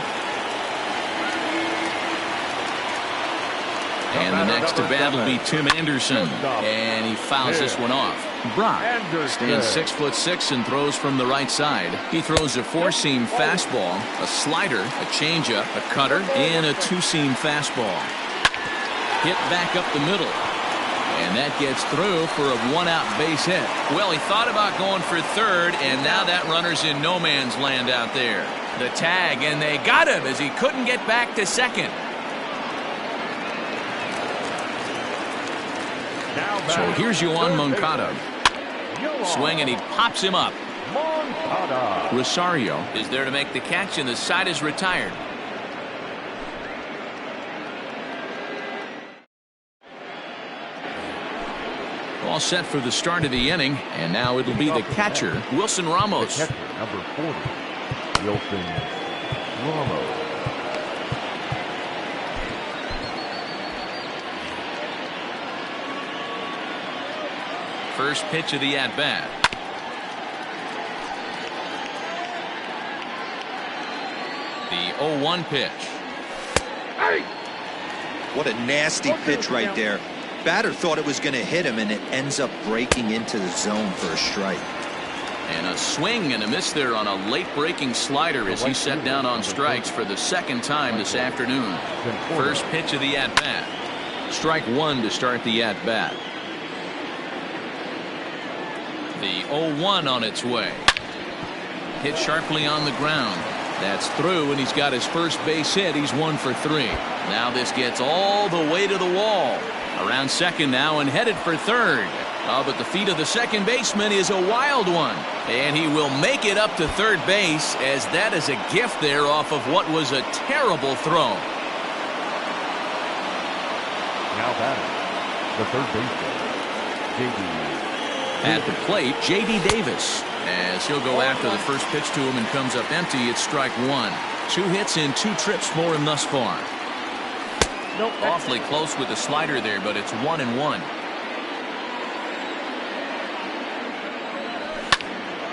And the next to bat will be Tim Anderson. And he fouls this one off. Brach stands 6'6" and throws from the right side. He throws a 4-seam fastball, a slider, a changeup, a cutter, and a 2-seam fastball. Hit back up the middle. And that gets through for a 1-out base hit. Well, he thought about going for third, and now that runner's in no man's land out there. The tag, and they got him as he couldn't get back to second. So here's Yoan Moncada. Swing, and he pops him up. Rosario is there to make the catch, and the side is retired. All set for the start of the inning, and now it'll be the catcher, Wilson Ramos. The catcher, number 40, Wilson Ramos. First pitch of the at-bat. The 0-1 pitch. What a nasty pitch right there. Batter thought it was going to hit him, and it ends up breaking into the zone for a strike. And a swing and a miss there on a late breaking slider as he set down on strikes for the second time this afternoon. First pitch of the at-bat. Strike 1 to start the at-bat. The 0-1 on its way. Hit sharply on the ground. That's through, and he's got his first base hit. He's 1 for 3. Now this gets all the way to the wall. Around second now and headed for third. Oh, but the feet of the second baseman is a wild one. And he will make it up to third base, as that is a gift there off of what was a terrible throw. Now batting, the third baseman, J.D. At the plate, J.D. Davis, as he'll go after the first pitch to him and comes up empty. It's strike 1. 2 hits in 2 trips for him thus far. Awfully close with the slider there, but it's 1-1.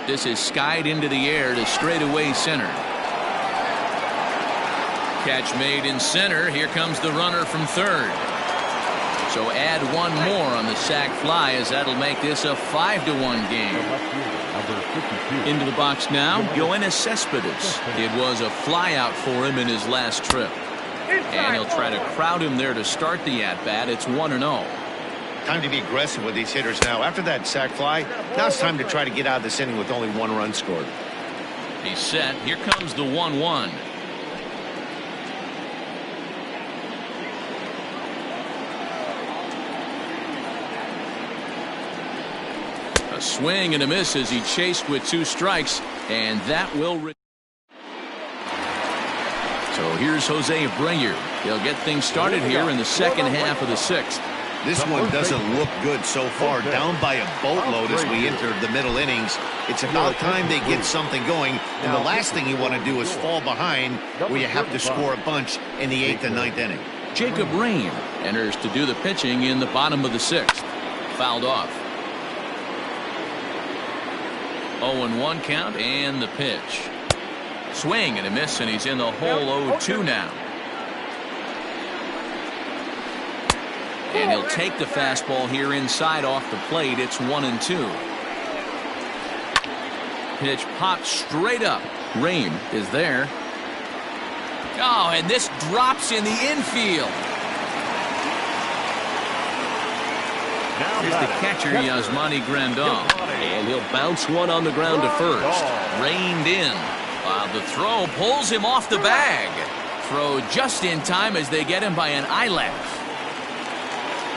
This is skied into the air to straightaway center. Catch made in center. Here comes the runner from third. So add 1 more on the sac fly, as that'll make this a 5-1 game. Into the box now, Yoenis Cespedes. It was a fly out for him in his last trip. And he'll try to crowd him there to start the at-bat. It's 1-0. Time to be aggressive with these hitters now. After that sac fly, now it's time to try to get out of this inning with only 1 run scored. He's set. Here comes the 1-1. A swing and a miss as he chased with 2 strikes, and that will. So here's Jose Abreu. He'll get things started here in the second half of the 6th. This one doesn't look good so far. Down by a boatload as we enter the middle innings. It's about time they get something going. And the last thing you want to do is fall behind where you have to score a bunch in the 8th and 9th inning. Jacob Rhame enters to do the pitching in the bottom of the 6th. Fouled off. 0-1 count and the pitch. Swing and a miss, and he's in the hole 0-2 now. And he'll take the fastball here inside off the plate. It's 1-2. Pitch popped straight up. Rhame is there. Oh, and this drops in the infield. Here's the catcher, Yasmani Grandal. And he'll bounce one on the ground to first. Reined in. While the throw pulls him off the bag. Throw just in time as they get him by an eyelash.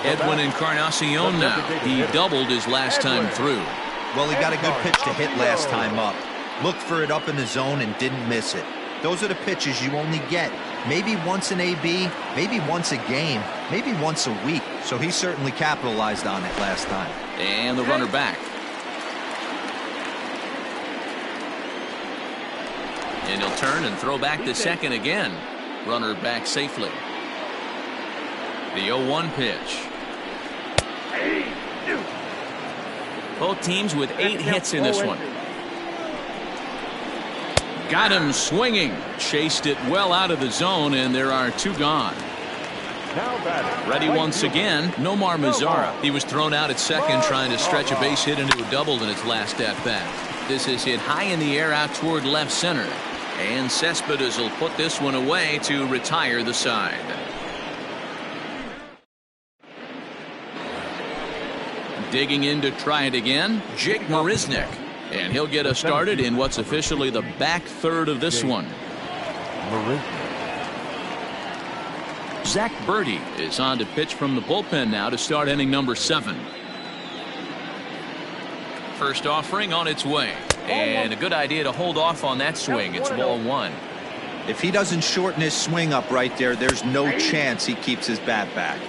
Edwin Encarnacion now. He doubled his last time through. Well, he got a good pitch to hit last time up. Looked for it up in the zone and didn't miss it. Those are the pitches you only get maybe once an AB, maybe once a game, maybe once a week. So he certainly capitalized on it last time. And the runner back. And he'll turn and throw back to second again. Runner back safely. The 0-1 pitch. Both teams with 8 hits in this one. Got him swinging. Chased it well out of the zone, and there are 2 gone. Ready once again, Nomar Mazara. He was thrown out at second trying to stretch a base hit into a double in his last at-bat. This is hit high in the air out toward left center. And Cespedes will put this one away to retire the side. Digging in to try it again, Jake Marisnick. And he'll get us started in what's officially the back third of this one. Zach Birdie is on to pitch from the bullpen now to start inning number 7. First offering on its way. And a good idea to hold off on that swing. It's ball 1. If he doesn't shorten his swing up right there, there's no chance he keeps his bat back.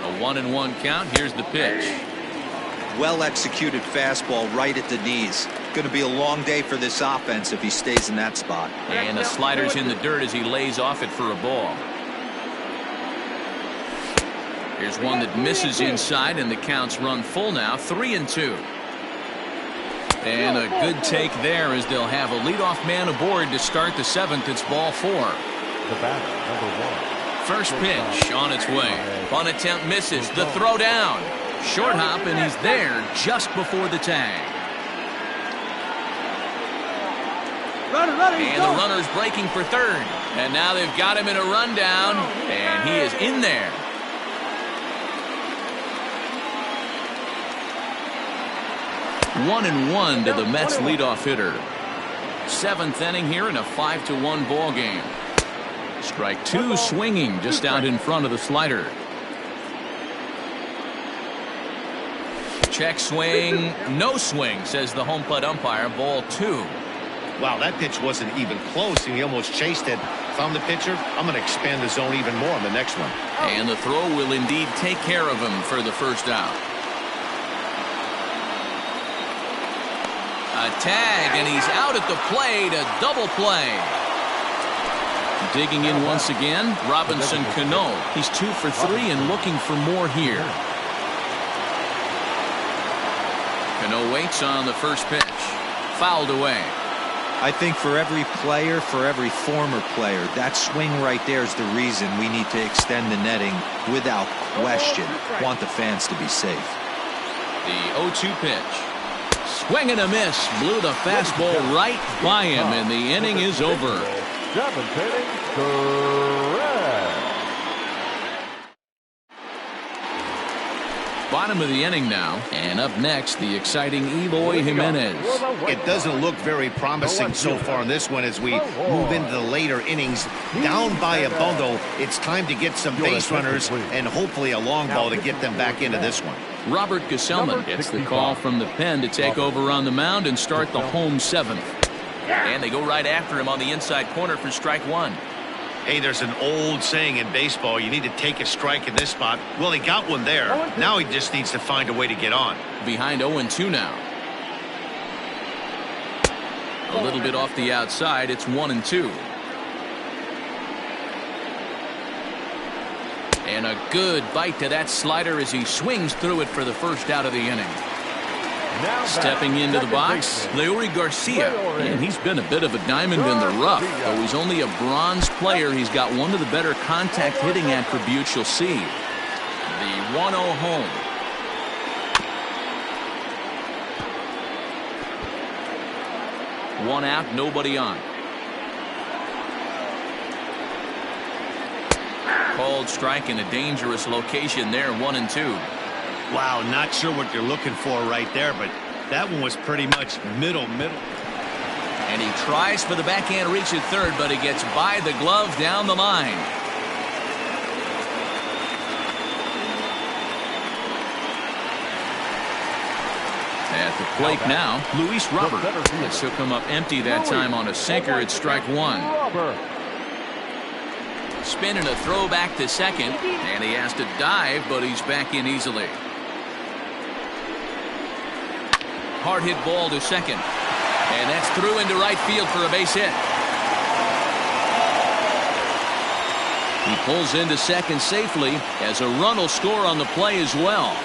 A 1-1 count. Here's the pitch. Well executed fastball right at the knees. Going to be a long day for this offense if he stays in that spot. And the slider's in the dirt as he lays off it for a ball. Here's one that misses inside, and the count's run full now, 3-2. And a good take there as they'll have a leadoff man aboard to start the 7th. It's ball 4. The batter, number 1. First pitch on its way. Bunt attempt misses. The throw down. Short hop, and he's there just before the tag. And the runner's breaking for third. And now they've got him in a rundown, and he is in there. One and one to the Mets leadoff hitter. 7th inning here in a 5-1 ball game. Strike 2 swinging just out in front of the slider. Check swing, no swing, says the home plate umpire. Ball 2. Wow, that pitch wasn't even close, and he almost chased it. If I'm the pitcher, I'm going to expand the zone even more on the next one. And the throw will indeed take care of him for the first out. A tag, and he's out at the plate. A double play. Digging in once again, Robinson Cano. He's 2 for 3 and looking for more here. Cano waits on the first pitch. Fouled away. I think for every player, for every former player, that swing right there is the reason we need to extend the netting without question. Want the fans to be safe. The 0-2 pitch. Swing and a miss. Blew the fastball right by him, and the inning is over. 7th inning, correct. Bottom of the inning now, and up next, the exciting Eloy Jimenez. It doesn't look very promising so far in this one as we move into the later innings. Down by a bundle, it's time to get some base runners and hopefully a long ball to get them back into this one. Robert Gesellman gets the call from the pen to take over on the mound and start the home seventh. And they go right after him on the inside corner for strike one. Hey, there's an old saying in baseball, you need to take a strike in this spot. Well, he got one there. Now he just needs to find a way to get on. Behind 0-2 now. A little bit off the outside. It's 1-2. And a good bite to that slider as he swings through it for the first out of the inning. Stepping into the box, Leury Garcia, and he's been a bit of a diamond in the rough. Though he's only a bronze player, he's got one of the better contact hitting attributes you'll see. The 1-0 home. One out, nobody on. Called strike in a dangerous location there, 1-2. Wow, not sure what you're looking for right there, but that one was pretty much middle. And he tries for the backhand reach at third, but he gets by the glove down the line. At the plate now, Luis Robert. This will come up empty that time on a sinker. It's strike one. Spinning a throw back to second, and he has to dive, but he's back in easily. Hard hit ball to second, and that's through into right field for a base hit. He pulls into second safely as a run will score on the play as well.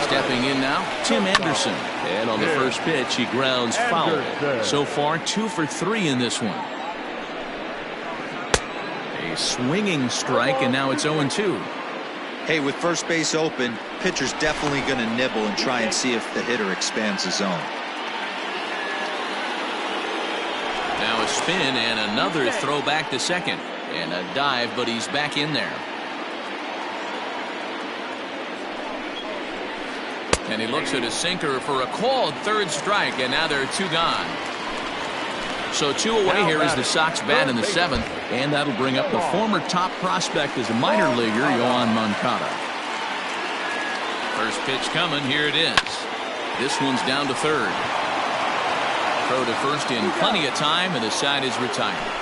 Stepping in now, Tim Anderson, and on the first pitch he grounds foul. So far 2 for 3 in this one. A swinging strike, and now it's 0-2. Hey, with first base open, pitcher's definitely going to nibble and try and see if the hitter expands the zone. Now a spin and another throw back to second, and a dive, but he's back in there. And he looks at a sinker for a called third strike, and now there are 2 gone. So 2 away here as the Sox bat in the 7th, and that'll bring up the former top prospect as a minor leaguer, Yoan Moncada. First pitch coming, here it is. This one's down to third. Throw to first in plenty of time, and the side is retired.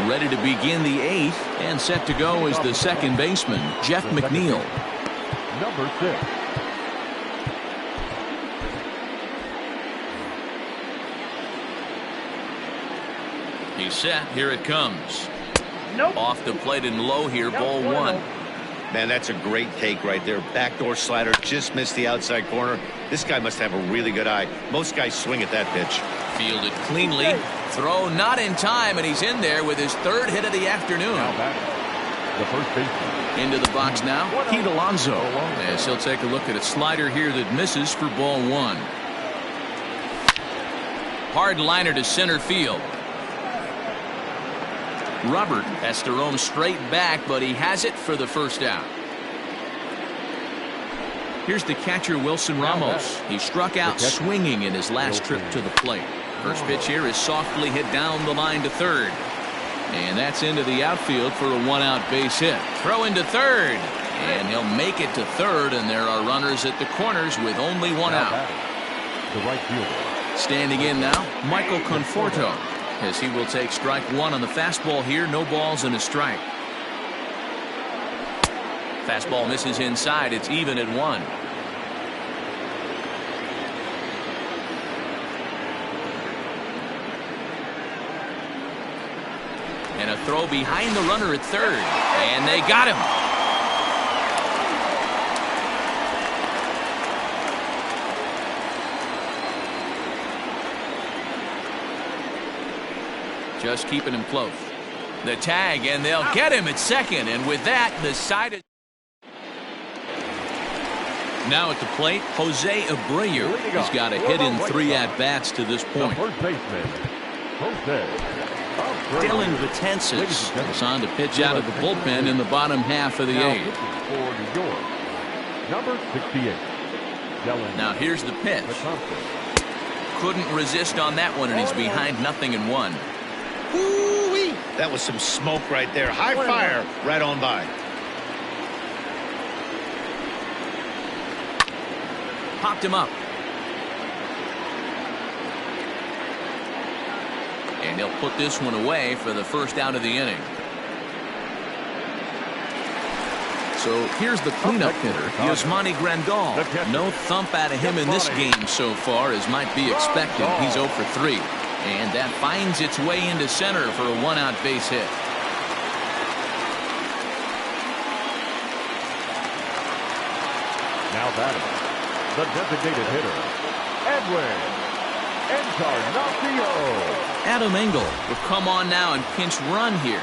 Ready to begin the 8th, and set to go is the second baseman, Jeff McNeil. Number 6. He's set. Here it comes. Off the plate and low here, ball 1. Man, that's a great take right there. Backdoor slider, just missed the outside corner. This guy must have a really good eye. Most guys swing at that pitch. Fielded cleanly. Throw not in time, and he's in there with his 3rd hit of the afternoon. The first baseman. Into the box now, Pete Alonso, as he'll take a look at a slider here that misses for ball 1. Hard liner to center field. Robert has to roam straight back, but he has it for the first out. Here's the catcher, Wilson Ramos. He struck out swinging in his last trip to the plate. First pitch here is softly hit down the line to third. And that's into the outfield for a 1-out base hit. Throw into third. And he'll make it to third, and there are runners at the corners with only 1 out. The right fielder. Standing in now, Michael Conforto, as he will take strike 1 on the fastball here. No balls and a strike. Fastball misses inside. It's even at 1. And a throw behind the runner at third. And they got him. Just keeping him close. The tag, and they'll get him at second. And with that, the side is... Now at the plate, Jose Abreu. He's got a hit in 3 at-bats to this point. First baseman, Jose Abreu. Dylan Betances is on to pitch out of the bullpen in the bottom half of the Now 8th. pitching for New York, number 68. Dylan Now here's the pitch. Betances. Couldn't resist on that one, and he's behind 0-1. Woo-wee. That was some smoke right there. High fire right on by. Popped him up. And he'll put this one away for the first out of the inning. So here's the cleanup hitter, Yasmani Grandal. No thump out of him in this game so far, as might be expected. He's 0 for 3. And that finds its way into center for a 1-out base hit. Now batting, the designated hitter, Edwin Encarnacion. Adam Engel will come on now and pinch run here.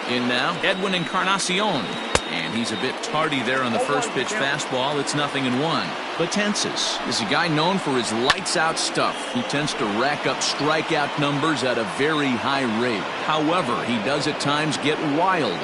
In now, Edwin Encarnacion. And he's a bit tardy there on the first pitch fastball. It's 0-1. Betances is a guy known for his lights-out stuff. He tends to rack up strikeout numbers at a very high rate. However, he does at times get wild.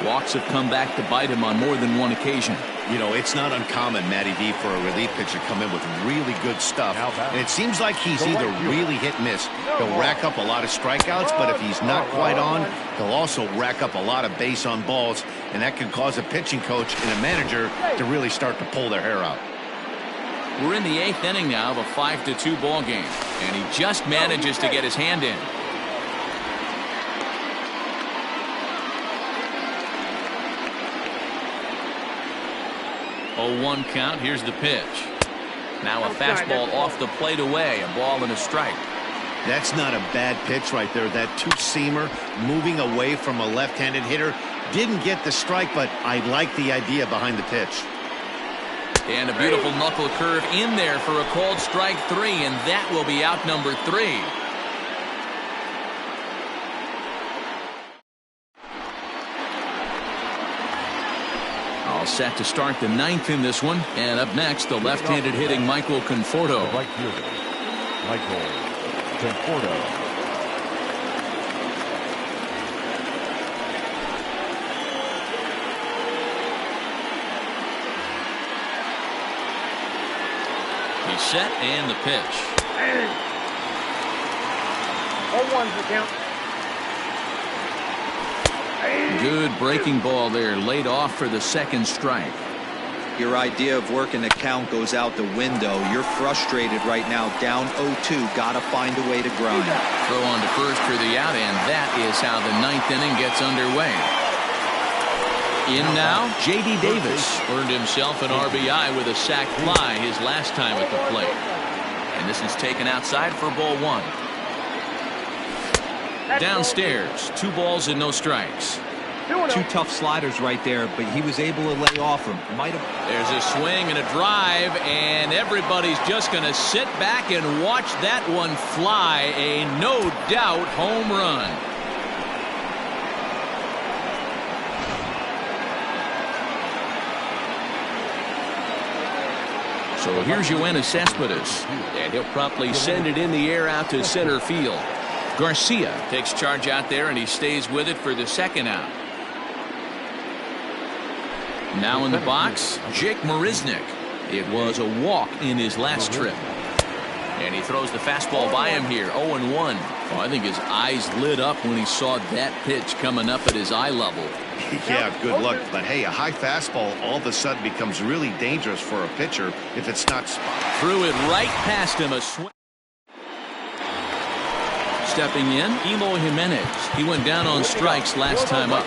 Walks have come back to bite him on more than one occasion. You know, it's not uncommon, Matty V, for a relief pitcher to come in with really good stuff. And it seems like he's either really hit and miss. He'll rack up a lot of strikeouts, but if he's not quite on, he'll also rack up a lot of base on balls, and that can cause a pitching coach and a manager to really start to pull their hair out. We're in the 8th inning now of a 5-2 ball game, and he just manages to get his hand in. Oh, 1 count. Here's the pitch. Now a fastball off the plate away. A ball and a strike. That's not a bad pitch right there. That two-seamer moving away from a left-handed hitter. Didn't get the strike, but I like the idea behind the pitch. And a beautiful knuckle curve in there for a called strike 3, and that will be out number 3. All set to start the 9th in this one. And up next, the left-handed hitting Michael Conforto. Right fielder, Michael Conforto. He's set, and the pitch. 0-1's the count. Good breaking ball there, laid off for the 2nd strike. Your idea of working the count goes out the window. You're frustrated right now, down 0-2. Got to find a way to grind. Throw on to first for the out, and that is how the 9th inning gets underway. In now, J.D. Davis earned himself an RBI with a sac fly his last time at the plate. And this is taken outside for ball 1. Downstairs, 2 balls and no strikes. 2 tough sliders right there, but he was able to lay off them. There's a swing and a drive, and everybody's just going to sit back and watch that one fly. A no-doubt home run. So here's Yoenis Cespedes, and he'll promptly send it in the air out to center field. Garcia takes charge out there, and he stays with it for the 2nd out. Now in the box, Jake Marisnick. It was a walk in his last trip. And he throws the fastball by him here, 0-1. Oh, I think his eyes lit up when he saw that pitch coming up at his eye level. Yeah, good luck. But hey, a high fastball all of a sudden becomes really dangerous for a pitcher if it's not spotted. Threw it right past him. A swing. Stepping in, Eloy Jimenez. He went down on strikes last time up.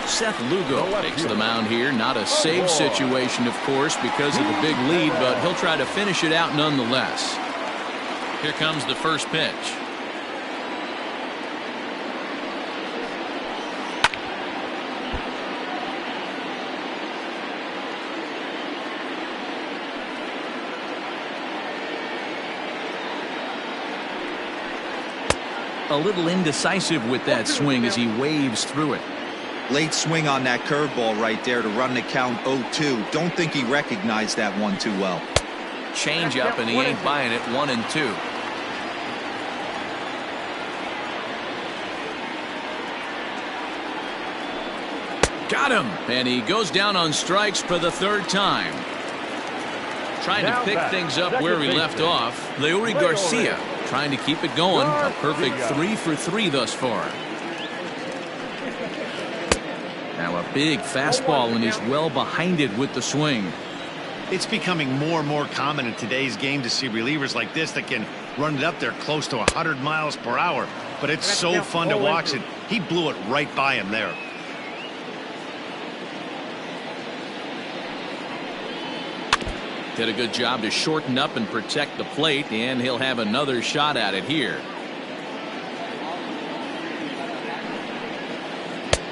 Seth Lugo takes the mound here. Not a save situation, of course, because of the big lead, but he'll try to finish it out nonetheless. Here comes the first pitch. A little indecisive with that swing as he waves through it. Late swing on that curveball right there to run the count 0-2. Don't think he recognized that one too well. Change up, and he ain't buying it. 1-2. Got him, and he goes down on strikes for the third time. Trying to pick things up where he left off. Leury Garcia trying to keep it going. A perfect 3 for 3 thus far. Now a big fastball, and he's well behind it with the swing. It's becoming more and more common in today's game to see relievers like this that can run it up there close to 100 miles per hour. But it's so fun to watch it. He blew it right by him there. Did a good job to shorten up and protect the plate, and he'll have another shot at it here.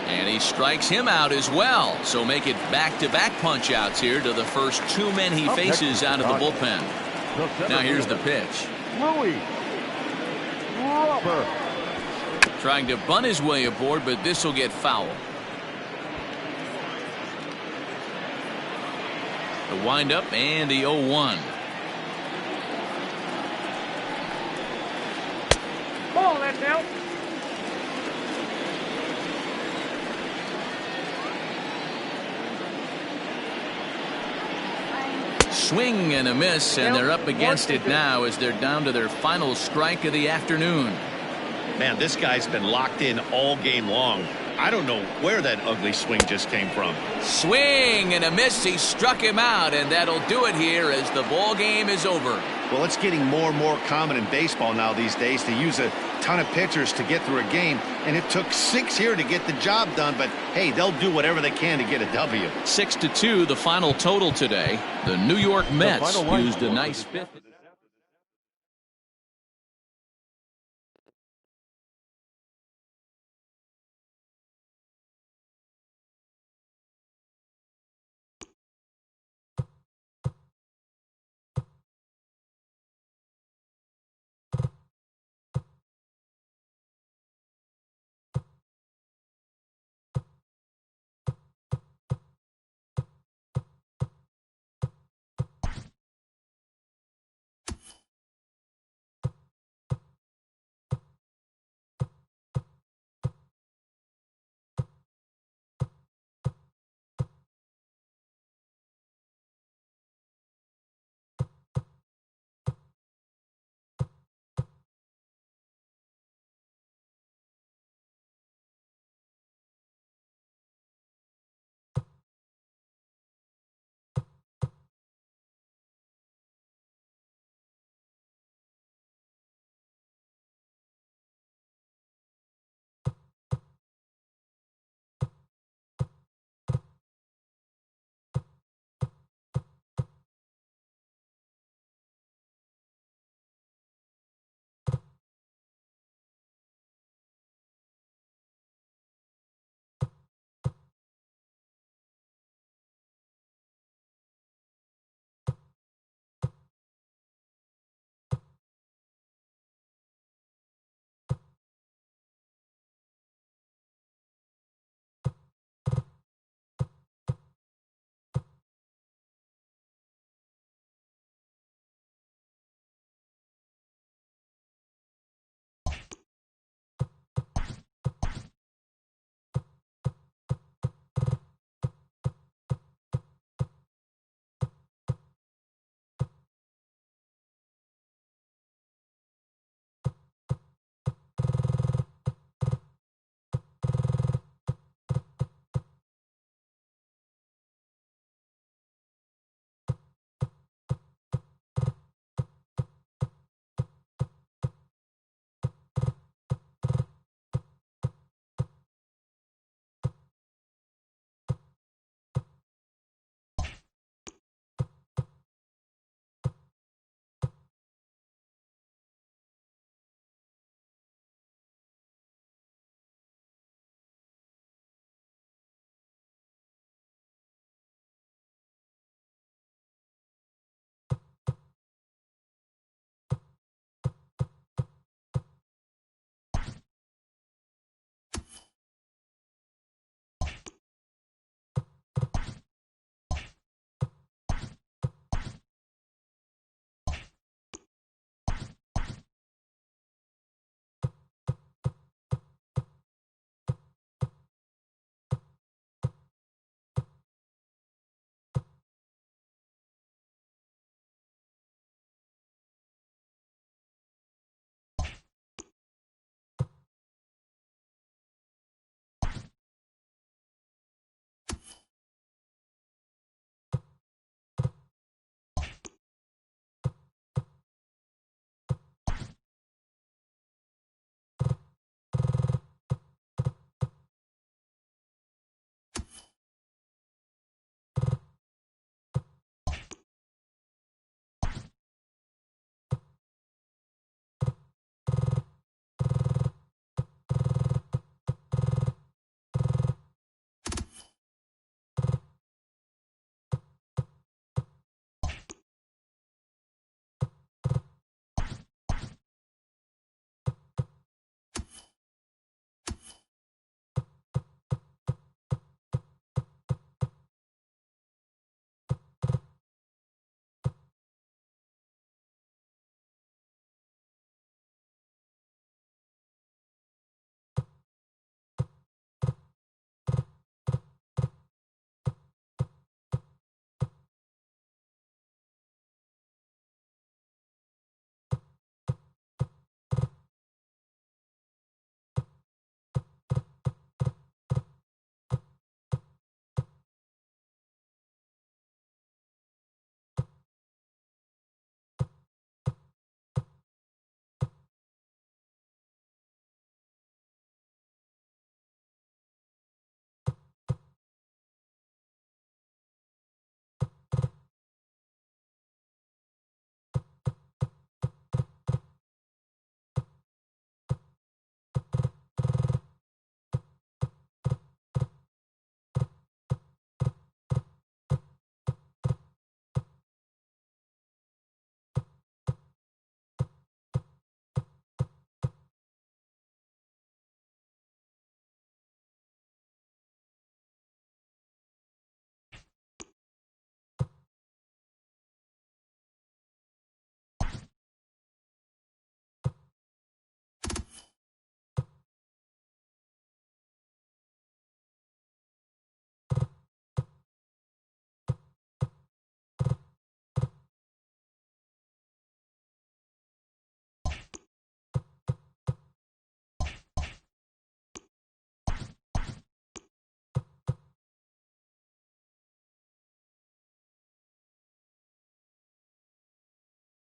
And he strikes him out as well. So make it back-to-back punch-outs here to the first 2 men he faces out of the bullpen. Now here's the pitch. Louis Robert. Trying to bunt his way aboard, but this will get foul. The windup and the 0-1. Ball, that's out. Swing and a miss, and they're up against it now as they're down to their final strike of the afternoon. Man, this guy's been locked in all game long. I don't know where that ugly swing just came from. Swing and a miss. He struck him out, and that'll do it here as the ball game is over. Well, it's getting more and more common in baseball now these days to use a ton of pitchers to get through a game, and it took 6 here to get the job done, but hey, they'll do whatever they can to get a W. 6-2 the final total today. The New York Mets used a nice fifth.